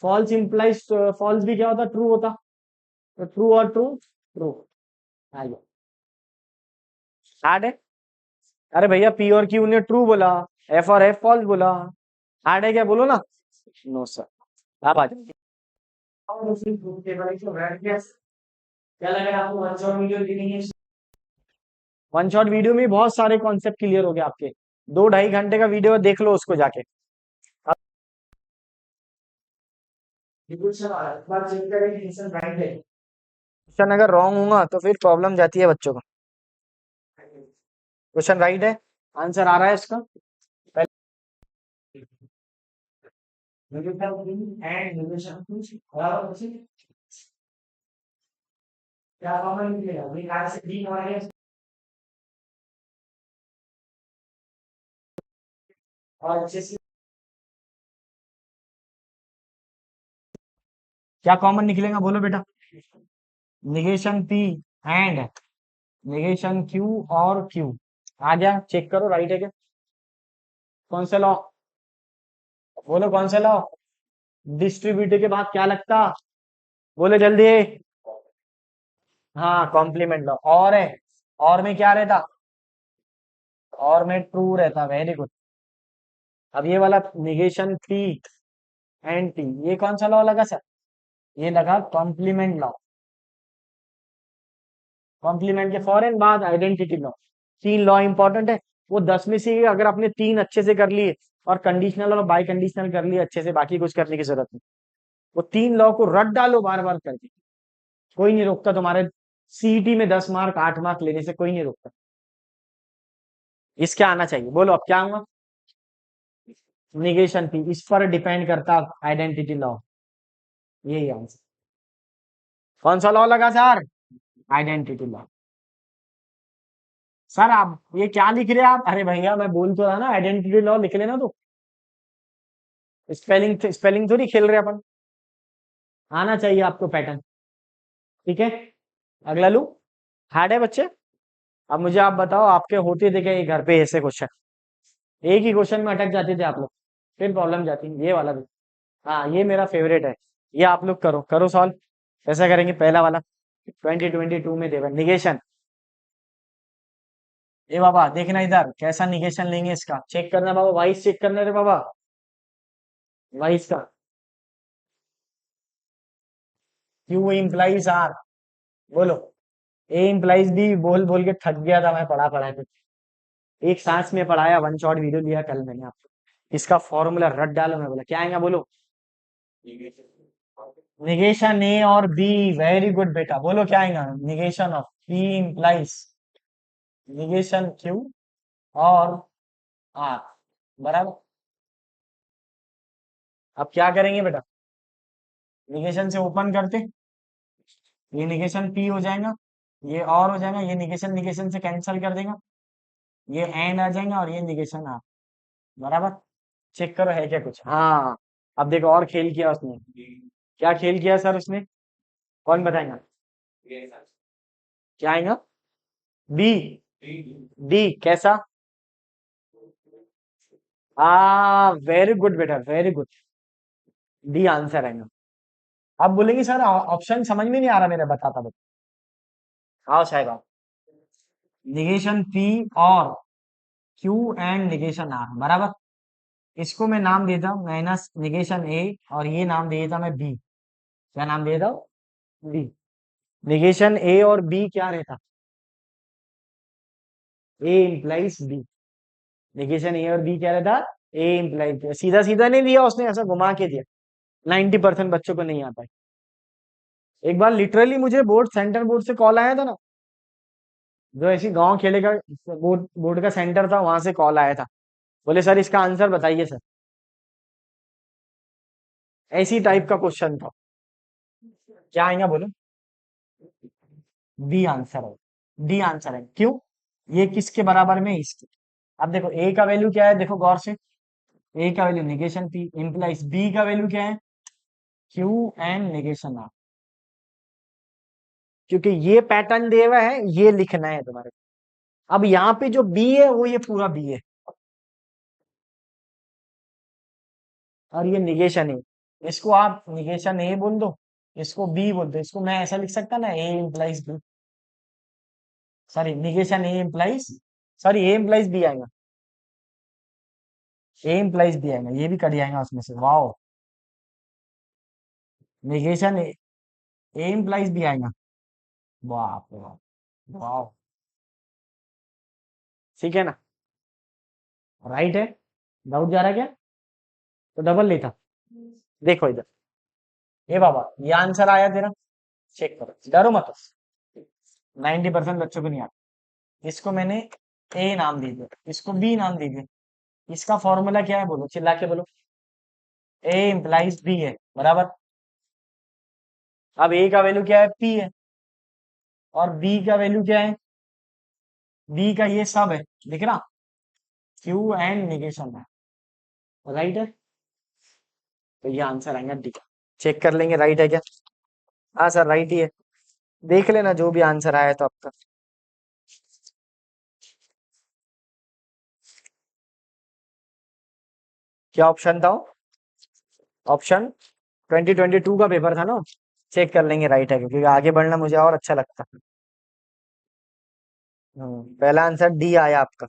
फॉल्स इंप्लाइज फॉल्स भी क्या होता? ट्रू होता। तो ट्रू और ट्रू, ट्रू। आइए, हार्ड है? अरे भैया पी और क्यू ने ट्रू बोला, एफ और एफ फॉल्स बोला, हार्ड है क्या? बोलो ना। नो सर, आप आ जाइए। क्या लग रहा है आपको वन शॉट वीडियो देखनी है? वन शॉट वीडियो में बहुत सारे कॉन्सेप्ट क्लियर हो गए आपके, 2-2.5 घंटे का वीडियो देख लो उसको जाके। क्वेश्चन अगर रॉन्ग होगा तो फिर प्रॉब्लम जाती है बच्चों को। क्वेश्चन राइट है, आंसर आ रहा है इसका। एंड निगेशन बराबर क्या कॉमन निकलेगा भाई आर से डी हमारे और जैसे क्या कॉमन निकलेगा बोलो बेटा negation P and negation Q और क्यू आ गया चेक करो राइट है क्या कौन सा लॉ बोलो कौन सा लॉ डिस्ट्रीब्यूटिव के बाद क्या लगता बोले जल्दी हाँ कॉम्प्लीमेंट लॉ और है और में क्या रहता और में ट्रू रहता वेरी गुड अब ये वाला निगेशन पी एंड टी ये कौन सा लॉ लगा सर ये लगा कॉम्प्लीमेंट लॉ कॉम्प्लीमेंट के फौरन बाद आइडेंटिटी लॉ तीन लॉ इंपॉर्टेंट है वो 10 में से अगर आपने तीन अच्छे से कर लिए और कंडीशनल और बाई कंडीशनल कर लिए अच्छे से बाकी कुछ करने की जरूरत नहीं वो तीन लॉ को रट डालो बार बार करके कोई नहीं रोकता तुम्हारे सीईटी में 10 मार्क 8 मार्क लेने से कोई नहीं रोकता इसके आना चाहिए बोलो अब क्या होगा निगेशन पी इस पर डिपेंड करता आइडेंटिटी लॉ यही आंसर कौन सा लॉ लगा सर आइडेंटिटी लॉ सर आप ये क्या लिख रहे हैं आप अरे भैया मैं बोल तो रहा ना आइडेंटिटी लॉ लिख लेना तो स्पेलिंग स्पेलिंग थोड़ी खेल रहे अपन आना चाहिए आपको पैटर्न ठीक है अगला लू हार्ड है बच्चे अब मुझे आप बताओ आपके होते थे क्या ये घर पे ऐसे क्वेश्चन एक ही क्वेश्चन में अटक जाते थे आप लोग फिर प्रॉब्लम जाती ये वाला भी हाँ ये मेरा फेवरेट है ये आप लोग करो करो सॉल्व कैसा करेंगे पहला वाला 2022 में देवर निगेशन ए बाबा देखना इधर कैसा निगेशन लेंगे इसका चेक करना बाबा वाइस चेक करना रे बाबा वाइस का क्यू इम्प्लाइज आर बोलो ए इम्प्लाइज बी बोल बोल के थक गया था मैं पढ़ा पढ़ा के एक सांस में पढ़ाया वन शॉट वीडियो लिया कल मैंने आपको इसका फॉर्मूला रट डालो मैं बोला क्या आएगा बोलो निगेशन ए और बी वेरी गुड बेटा बोलो क्या आएगा negation of P implies negation Q और आर बराबर अब क्या करेंगे बेटा निगेशन से ओपन करते ये निगेशन पी हो जाएगा ये और हो जाएगा ये निगेशन निगेशन से कैंसिल कर देगा ये एंड आ जाएगा और ये निगेशन आर बराबर चेक करो है क्या कुछ हाँ अब देखो और खेल किया उसने क्या खेल किया सर उसने कौन बताएगा क्या आएगा बी डी कैसा वेरी गुड बेटा वेरी गुड डी आंसर है ना आप बोलेंगे सर ऑप्शन समझ में नहीं आ रहा मेरा बताता बता आओ साहब आप निगेशन पी और क्यू एंड निगेशन आर बराबर इसको मैं नाम देता हूँ माइनस निगेशन ए और ये नाम दे देता मैं बी क्या नाम दे देता हूँ बी निगेशन ए और बी क्या रहता ए इम्प्लाइज बी निगेशन ए और बी क्या रहता ए इम्प्लाइज सीधा सीधा नहीं दिया उसने ऐसा घुमा के दिया 90% बच्चों को नहीं आता है एक बार लिटरली मुझे बोर्ड सेंटर बोर्ड से कॉल आया था ना जो ऐसी गांव खेले का बोर्ड बोर्ड का सेंटर था वहां से कॉल आया था बोले सर इसका आंसर बताइए सर ऐसी टाइप का क्वेश्चन था क्या आएगा बोलो डी आंसर है डी आंसर है क्यों ये किसके बराबर में है? इसके अब देखो ए का वैल्यू क्या है देखो गौर से ए का value negation p implies b का वैल्यू क्या है क्यू एंड निगेशन आर क्योंकि ये पैटर्न दिया हुआ है ये लिखना है तुम्हारे अब यहाँ पे जो बी है वो ये पूरा बी है और ये निगेशन है इसको आप निगेशन ए बोल दो इसको बी बोल दो इसको मैं ऐसा लिख सकता ना ए इम्प्लाइज बी सॉरी निगेशन ए इम्प्लाइज सॉरी ए इम्प्लाइज बी आएगा ए इम्प्लाइज बी आएगा ये भी कट जाएगा उसमें से वाओ निगेशन ए इम्प्लाइज बी आएगा वाह वाह वाह ठीक है ना राइट है डाउट जा रहा है क्या तो डबल लेता देखो इधर ये बाबा ये आंसर आया तेरा चेक करो डरो मत 90% बच्चों को नहीं आता इसको मैंने ए नाम दे दिया इसको बी नाम दे दिया इसका फॉर्मूला क्या है बोलो चिल्ला के बोलो ए इम्प्लाइज बी है बराबर। अब ए का वैल्यू क्या है, पी है, और बी का वैल्यू क्या है, बी का ये सब है, दिख रहा, क्यू एंड निगेशन है, राइट है। तो ये आंसर आएगा डी का। चेक कर लेंगे राइट है क्या। हाँ सर राइट ही है। देख लेना जो भी आंसर आया तो आपका। क्या ऑप्शन था, ऑप्शन 2022 का पेपर था ना। चेक कर लेंगे राइट है क्योंकि आगे बढ़ना मुझे और अच्छा लगता। पहला आंसर डी आया आपका।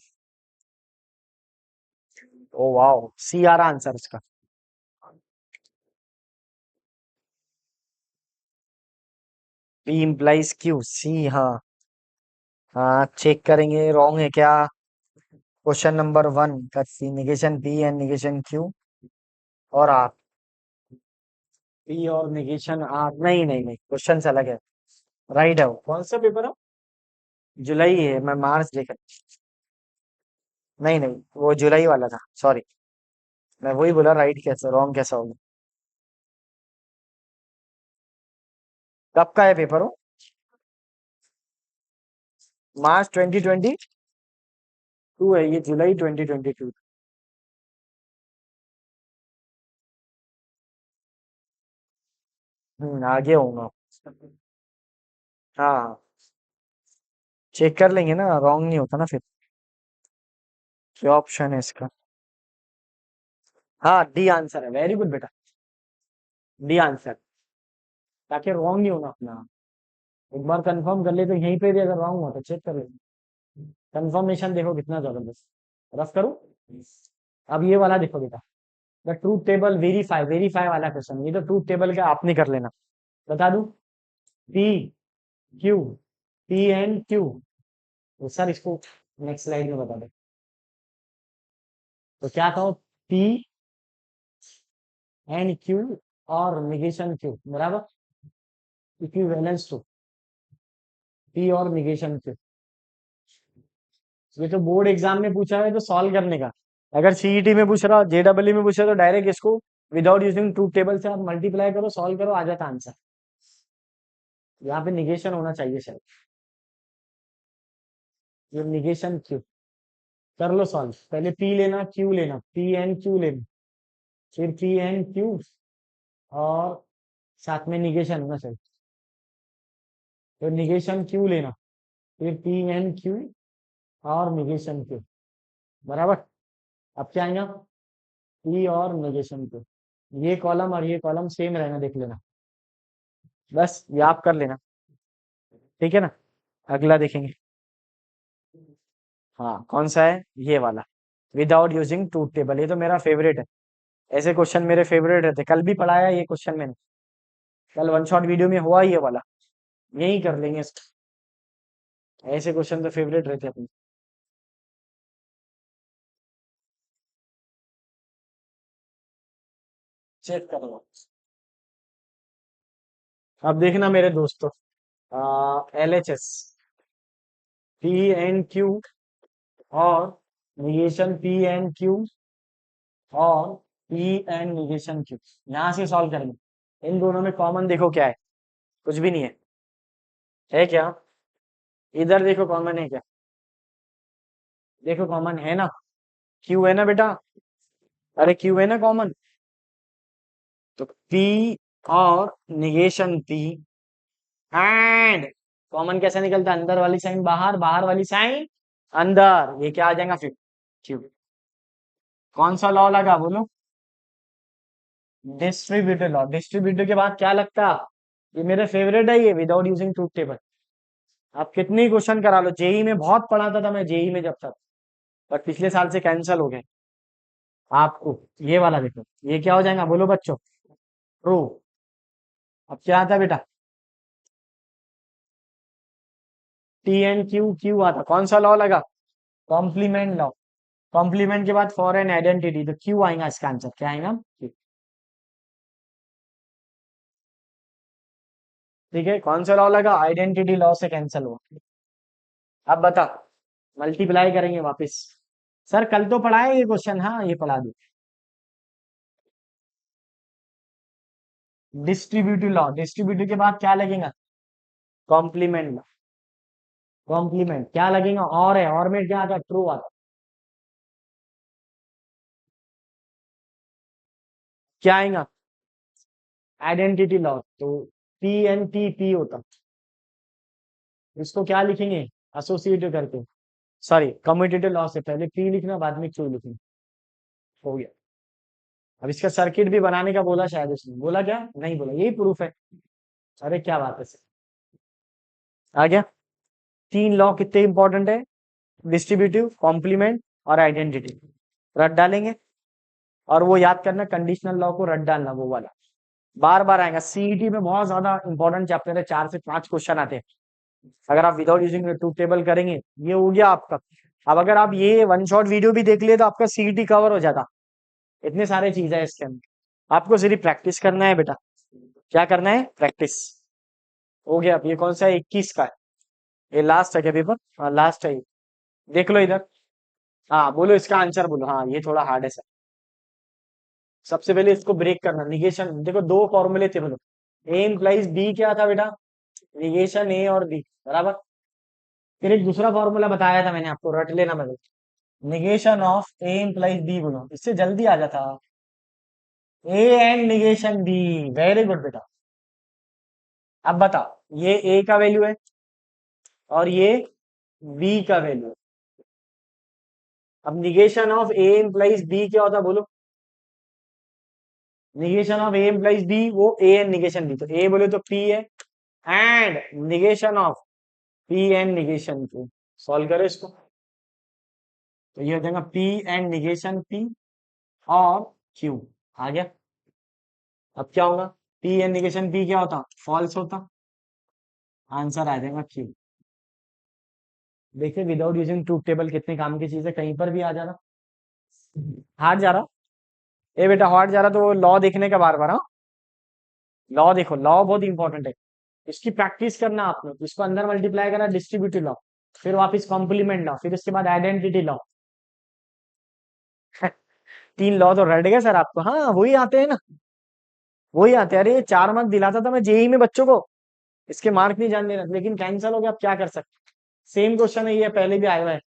ओ वाओ, सी आ रहा आंसर इसका। पी इम्प्लाइज क्यू, सी हाँ। हाँ चेक करेंगे रॉन्ग है क्या। क्वेश्चन नंबर 1 का C negation P and negation Q और आर। पी और निगेशन आर, नहीं नहीं नहीं, क्वेश्चन से अलग है। राइट है वो। कौन सा पेपर है, जुलाई है, मैं मार्च देखा। नहीं नहीं, वो जुलाई वाला था, सॉरी। मैं वही बोला राइट कैसे रॉन्ग कैसा होगा। कब का है पेपर वो, मार्च 2022 है, ये जुलाई 2022। आगे होगा। हाँ चेक कर लेंगे ना, रॉन्ग नहीं होता ना फिर। क्या ऑप्शन है इसका। हाँ डी आंसर है, वेरी गुड बेटा, डी आंसर, ताकि रॉन्ग नहीं होना अपना। एक बार कंफर्म कर ले तो यहीं पे भी अगर रॉन्ग हुआ तो चेक कर ले। कंफर्मेशन देखो कितना जबरदस्त। रफ करूं। अब ये वाला देखो बेटा, the truth table verify, verify वाला क्वेश्चन, ये तो ट्रूथ टेबल का आपने कर लेना। बता दूं, P Q, P and Q. तो सर इसको नेक्स्ट स्लाइड में बता दो। तो क्या कहो, पी एंड क्यू और निगेशन क्यू बराबर इक्विवेलेंस टू पी और निगेशन क्यू। ये तो बोर्ड एग्जाम में पूछा है तो सॉल्व करने का। अगर सीईटी में पूछ रहा, जेडब्ल्यू में पूछ रहा तो डायरेक्ट इसको विदाउट यूजिंग ट्रूथ टेबल से आप मल्टीप्लाई करो, सॉल्व करो, आ जाता आंसर। यहाँ पे निगेशन होना चाहिए शायद, ये निगेशन क्यू। कर लो सॉल्व, पहले पी लेना क्यू लेना, पी एन क्यू लेना, फिर पी एन क्यू और साथ में निगेशन होना चाहिए, फिर निगेशन क्यू लेना, फिर पी एन क्यू और निगेशन क्यू बराबर। अब क्या आएगा, पी और निगेशन क्यू। ये कॉलम और ये कॉलम सेम रहना, देख लेना, बस ये आप कर लेना, ठीक है ना। अगला देखेंगे। हाँ कौन सा है, ये वाला, विदाउट यूजिंग ट्रूथ टेबल, ये तो मेरा फेवरेट है। ऐसे क्वेश्चन मेरे फेवरेट रहते, कल भी पढ़ाया ये क्वेश्चन मैंने, कल वन शॉट वीडियो में हुआ ये वाला। यही कर लेंगे इसको। ऐसे क्वेश्चन तो फेवरेट रहते अपने। चेक करो। अब देखना मेरे दोस्तों, L H S, p and q और निगेशन पी एन क्यू और पी एन निगेशन क्यू, यहां से सॉल्व करेंगे। इन दोनों में कॉमन देखो क्या है, कुछ भी नहीं है क्या, इधर देखो कॉमन है क्या, देखो कॉमन है ना, क्यू है ना बेटा, अरे क्यू है ना कॉमन। तो पी और निगेशन पी एंड कॉमन कैसे निकलता है, अंदर वाली साइन बाहर, बाहर वाली साइन अंदर, ये क्या आ जाएगा फिर, क्यू। कौन सा लॉ लगा बोलो, डिस्ट्रीब्यूटिव लॉ। डिस्ट्रीब्यूटिव के बाद क्या लगता, ये मेरे फेवरेट है ये, विदाउट यूजिंग ट्रूथ टेबल। आप कितनी क्वेश्चन करा लो, जेई में बहुत पढ़ाता था मैं, जेई में जब तक, पर पिछले साल से कैंसिल हो गए। आपको ये वाला देखो, ये क्या हो जाएगा बोलो बच्चों, ट्रू। अब क्या आता है बेटा, टी एन क्यू, क्यू आता, कौन सा लॉ लगा, कॉम्प्लीमेंट लॉ। कॉम्प्लीमेंट के बाद फॉरेन आइडेंटिटी, तो क्यू आएगा इसका आंसर, क्या आएगा Q। ठीक है, कौन सा लॉ लगा, आइडेंटिटी लॉ से कैंसिल हुआ। अब बता, मल्टीप्लाई करेंगे वापस। सर कल तो पढ़ाए ये क्वेश्चन, हाँ ये पढ़ा दो। डिस्ट्रीब्यूटिव लॉ, डिस्ट्रीब्यूटिव के बाद क्या लगेगा? Complement law. कॉम्प्लीमेंट क्या लगेगा? और है, और में क्या आता? ट्रू आता। क्या आएगा? Identity law. तो पी एन टी पी होता, इसको क्या लिखेंगे? एसोसिएटिव करके, सॉरी कम्यूटेटिव लॉ से पहले पी लिखना, बाद में क्यू लिखना। हो गया। अब इसका सर्किट भी बनाने का बोला, शायद उसने बोला, क्या नहीं बोला, यही प्रूफ है। अरे क्या बात है सर। आ गया। तीन लॉ कितने इंपॉर्टेंट है? डिस्ट्रीब्यूटिव, कॉम्प्लीमेंट और आइडेंटिटी। रट डालेंगे, और वो याद करना, कंडीशनल लॉ को रट डालना, वो वाला बार बार आएगा। सीईटी में बहुत ज्यादा इंपॉर्टेंट चैप्टर है, 4 से 5 क्वेश्चन आते हैं। अगर आप विदाउट यूजिंग ट्रूथ टेबल करेंगे, ये हो गया आपका। अब अगर आप ये वन शॉट वीडियो भी देख लिए तो आपका सीईटी कवर हो जाता। इतने सारे चीज है इसके अंदर, आपको सिर्फ प्रैक्टिस करना है बेटा। क्या करना है? प्रैक्टिस। हो गया। अब ये कौन सा है? 21 का है। ये लास्ट है क्या पेपर? हाँ लास्ट है ये। देख लो इधर। हाँ बोलो इसका आंसर बोलो। हाँ ये थोड़ा हार्ड है सर। सबसे पहले इसको ब्रेक करना, निगेशन। देखो दो फॉर्मूले थे, बोलो। ए इम्प्लाइज बी क्या था बेटा? निगेशन ए और बी, बराबर। फिर एक दूसरा फॉर्मूला बताया था मैंने आपको, रट लेना बदल। Negation of a implies b, बोलो, इससे जल्दी आ जाता। A and negation b. Very good बेटा। अब बताओ, ये ए का वैल्यू है और ये बी का वैल्यू है। अब negation of a implies b क्या होता, बोलो? Negation of a implies b, वो ए एंड निगेशन बी, तो ए बोले तो पी है, and negation of P and negation Q. Solve करो इसको, तो ये हो जाएगा पी एंड निगेशन पी और क्यू। आ गया। अब क्या होगा? पी एंड निगेशन पी क्या होता? फॉल्स होता। आंसर आ जाएगा क्यू। देखिए विदाउट यूजिंग ट्रूथ टेबल कितने काम की चीज है, कहीं पर भी आ जा रहा। हार्ड जा रहा? ए बेटा हार्ड जा रहा तो लॉ देखने का बार बार। हाँ, लॉ देखो, लॉ बहुत इंपॉर्टेंट है। इसकी प्रैक्टिस करना आपने, इसको अंदर मल्टीप्लाई करा, डिस्ट्रीब्यूटिव लॉ, फिर वापस कॉम्प्लीमेंट लॉ, फिर उसके बाद आइडेंटिटी लॉ। तीन लॉ तो रट गए सर आपको। हाँ वही आते हैं ना, वही आते हैं। अरे ये 4 मार्क दिलाता था मैं जेई में बच्चों को, इसके मार्क नहीं जानने रहे, लेकिन कैंसिल हो गया, अब क्या कर सकते। सेम क्वेश्चन है ये, पहले भी आया हुआ है।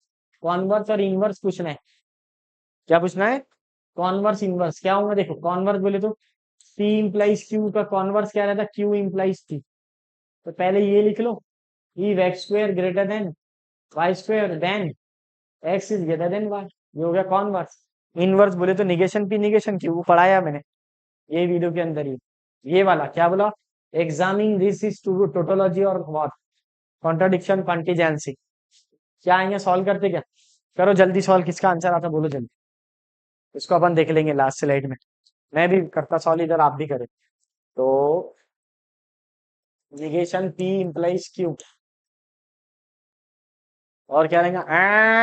कॉन्वर्स और इनवर्स पूछना है। क्या पूछना है? कॉन्वर्स इनवर्स क्या होगा? देखो कॉन्वर्स बोले तो P इंप्लाइज Q का कॉन्वर्स क्या रहता है? Q implies P। तो पहले ये लिख लो, if x square greater than y square, then x is greater than y। ये हो गया कॉन्वर्स। इनवर्स बोले तो निगेशन P निगेशन Q, वो पढ़ाया मैंने ये वीडियो के अंदर ही। ये वाला क्या बोला? Examine this is to tautology और व्हाट, कॉन्ट्राडिक्शन, कॉन्टिजेंसी। क्या आएंगे सॉल्व करते क्या? करो जल्दी सॉल्व, किसका आंसर आता बोलो जल्दी। इसको अपन देख लेंगे लास्ट स्लाइड में। मैं भी करता सॉल्व इधर, आप भी करें। तो निगेशन P इंप्लाइज Q, और क्या रहेगा?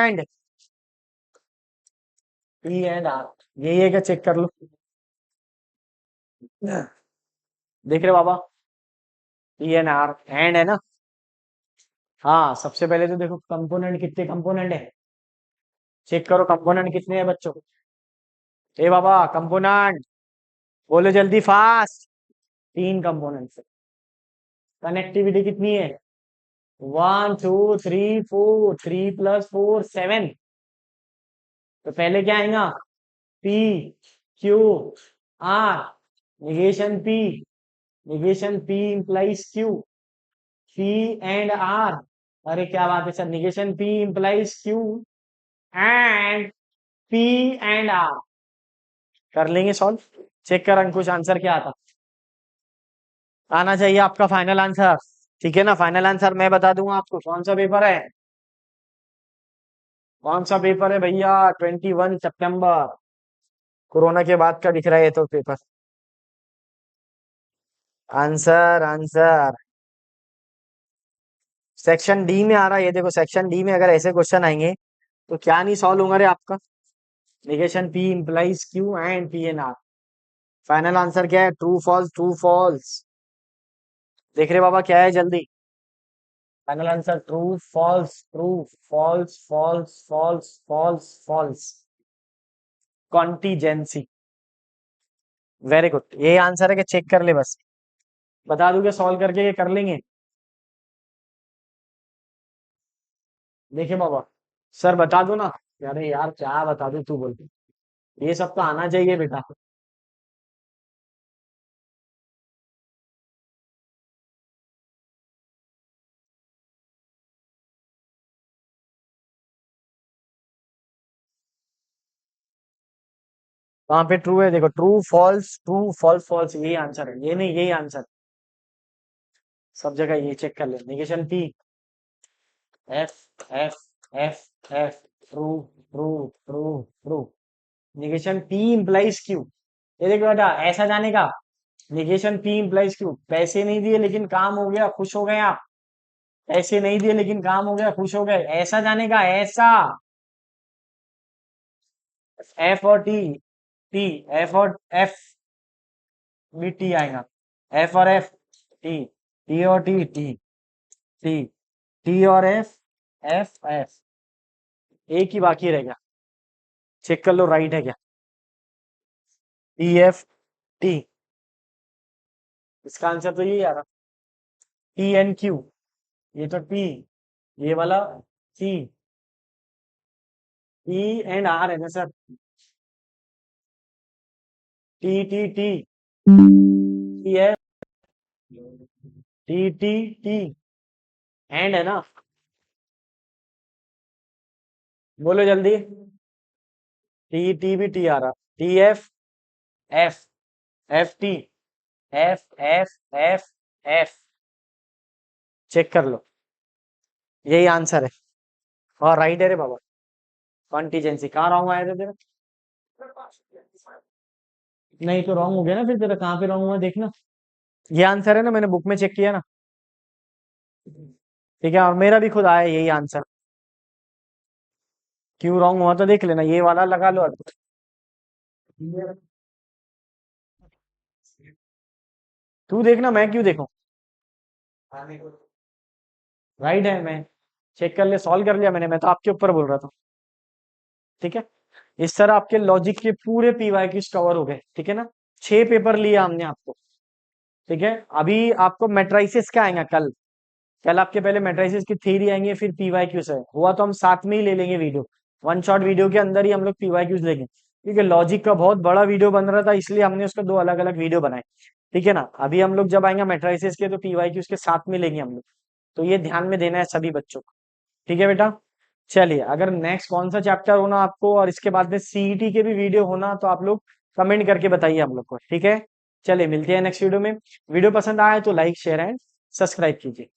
And P and R। यही है क्या? चेक कर लो। देख रहे हो बाबा? P एंड R एंड है ना। हाँ सबसे पहले तो देखो कंपोनेंट, कितने कंपोनेंट है चेक करो। कंपोनेंट कितने हैं बच्चों? ए बाबा कंपोनेंट बोलो जल्दी फास्ट। 3 कंपोनेंट। कनेक्टिविटी कितनी है? 1 2 3 4, 3 + 4 7। तो पहले क्या आएगा? P Q R, negation P, negation P implies Q, P and R। अरे क्या बात है sir, negation P implies Q and P and R। कर लेंगे सॉल्व। चेक कर अंकुश, आंसर क्या आता? आना चाहिए आपका फाइनल आंसर। ठीक है ना? फाइनल आंसर मैं बता दूंगा आपको। कौन सा पेपर है? कौन सा पेपर है भैया? 21 सितंबर। कोरोना के बाद का दिख रहा है ये तो paper. Answer answer section D में आ रहा है ये, देखो सेक्शन डी में अगर ऐसे क्वेश्चन आएंगे तो क्या नहीं सॉल्व होगा रे आपका। Negation P implies Q and P and R। Final answer क्या है? True false, true false. देख रहे बाबा क्या है जल्दी? Final answer true false, true false, false false false false. Contingency. Very good, ये आंसर है कि चेक कर ले बस। बता दूं क्या सॉल्व करके ये कर लेंगे? देखिए बाबा, सर बता दो ना। अरे यार क्या बता दूं, तू बोल। ये सब तो आना चाहिए बेटा। वहां पे ट्रू है, देखो ट्रू फॉल्स फॉल्स, यही आंसर है, ये नहीं यही आंसर। सब जगह ये चेक कर ले, negation P. F F F F true true true true. Negation P implies q. ये देखो बेटा, ऐसा जाने का। नेगेशन पी इम्प्लाइज क्यू, पैसे नहीं दिए लेकिन काम हो गया, खुश हो गए आप। पैसे नहीं दिए लेकिन काम हो गया, खुश हो गए, ऐसा जाने का, ऐसा। एफ और टी। टी। एफ और एफ भी टी आएगा। एफ और एफ टी। टी और टी टी। टी। टी और एफ। F F. एक ही बाकी रह गया, चेक कर लो राइट है क्या। T F T. इसका आंसर तो यही आ रहा। T and q. ये तो टी, ये वाला सी। टी एंड आर है no sir. T T T. T है। T T T. एंड है ना। बोलो जल्दी। टी टी भी टी आ रहा। T F F. F T. F F F F. Check कर लो, यही आंसर है। और राइट है रे बाबा। कॉन्टीजेंसी कहाँ रॉन्ग आया था तेरा? नहीं तो रॉन्ग हो गया ना फिर तेरा, कहाँ पे रॉन्ग हुआ देखना। ये आंसर है ना, मैंने बुक में चेक किया ना। ठीक है, और मेरा भी खुद आया यही आंसर। क्यों रॉन्ग हुआ तो देख लेना, ये वाला लगा लो। तू देखना, मैं क्यों देखूं? राइट है, मैं चेक कर ले, सॉल्व कर लिया मैंने, मैं तो आपके ऊपर बोल रहा था। ठीक है, इस तरह आपके लॉजिक के पूरे पीवाई की कवर हो गए, ठीक है ना। 6 पेपर लिया हमने आपको। ठीक है, अभी आपको मेट्राइसिस का आएगा कल। कल आपके पहले मेट्राइसिस की थ्योरी आएंगे, फिर पीवाईक्यूज है, हुआ तो हम साथ में ही ले लेंगे वीडियो। वन शॉट वीडियो के अंदर ही हम लोग पीवाईक्यूज लेंगे, क्योंकि लॉजिक का बहुत बड़ा वीडियो बन रहा था, इसलिए हमने उसका 2 अलग अलग वीडियो बनाए। ठीक है ना, अभी हम लोग जब आएंगे मेट्राइसिस के तो पीवाईक्यूज के साथ में लेंगे हम लोग। तो ये ध्यान में देना है सभी बच्चों को। ठीक है बेटा। चलिए, अगर नेक्स्ट कौन सा चैप्टर होना आपको, और इसके बाद में सीईटी के भी वीडियो होना, तो आप लोग कमेंट करके बताइए हम लोग को, ठीक है। चलिए, मिलते हैं नेक्स्ट वीडियो में। वीडियो पसंद आए तो लाइक शेयर एंड सब्सक्राइब कीजिए।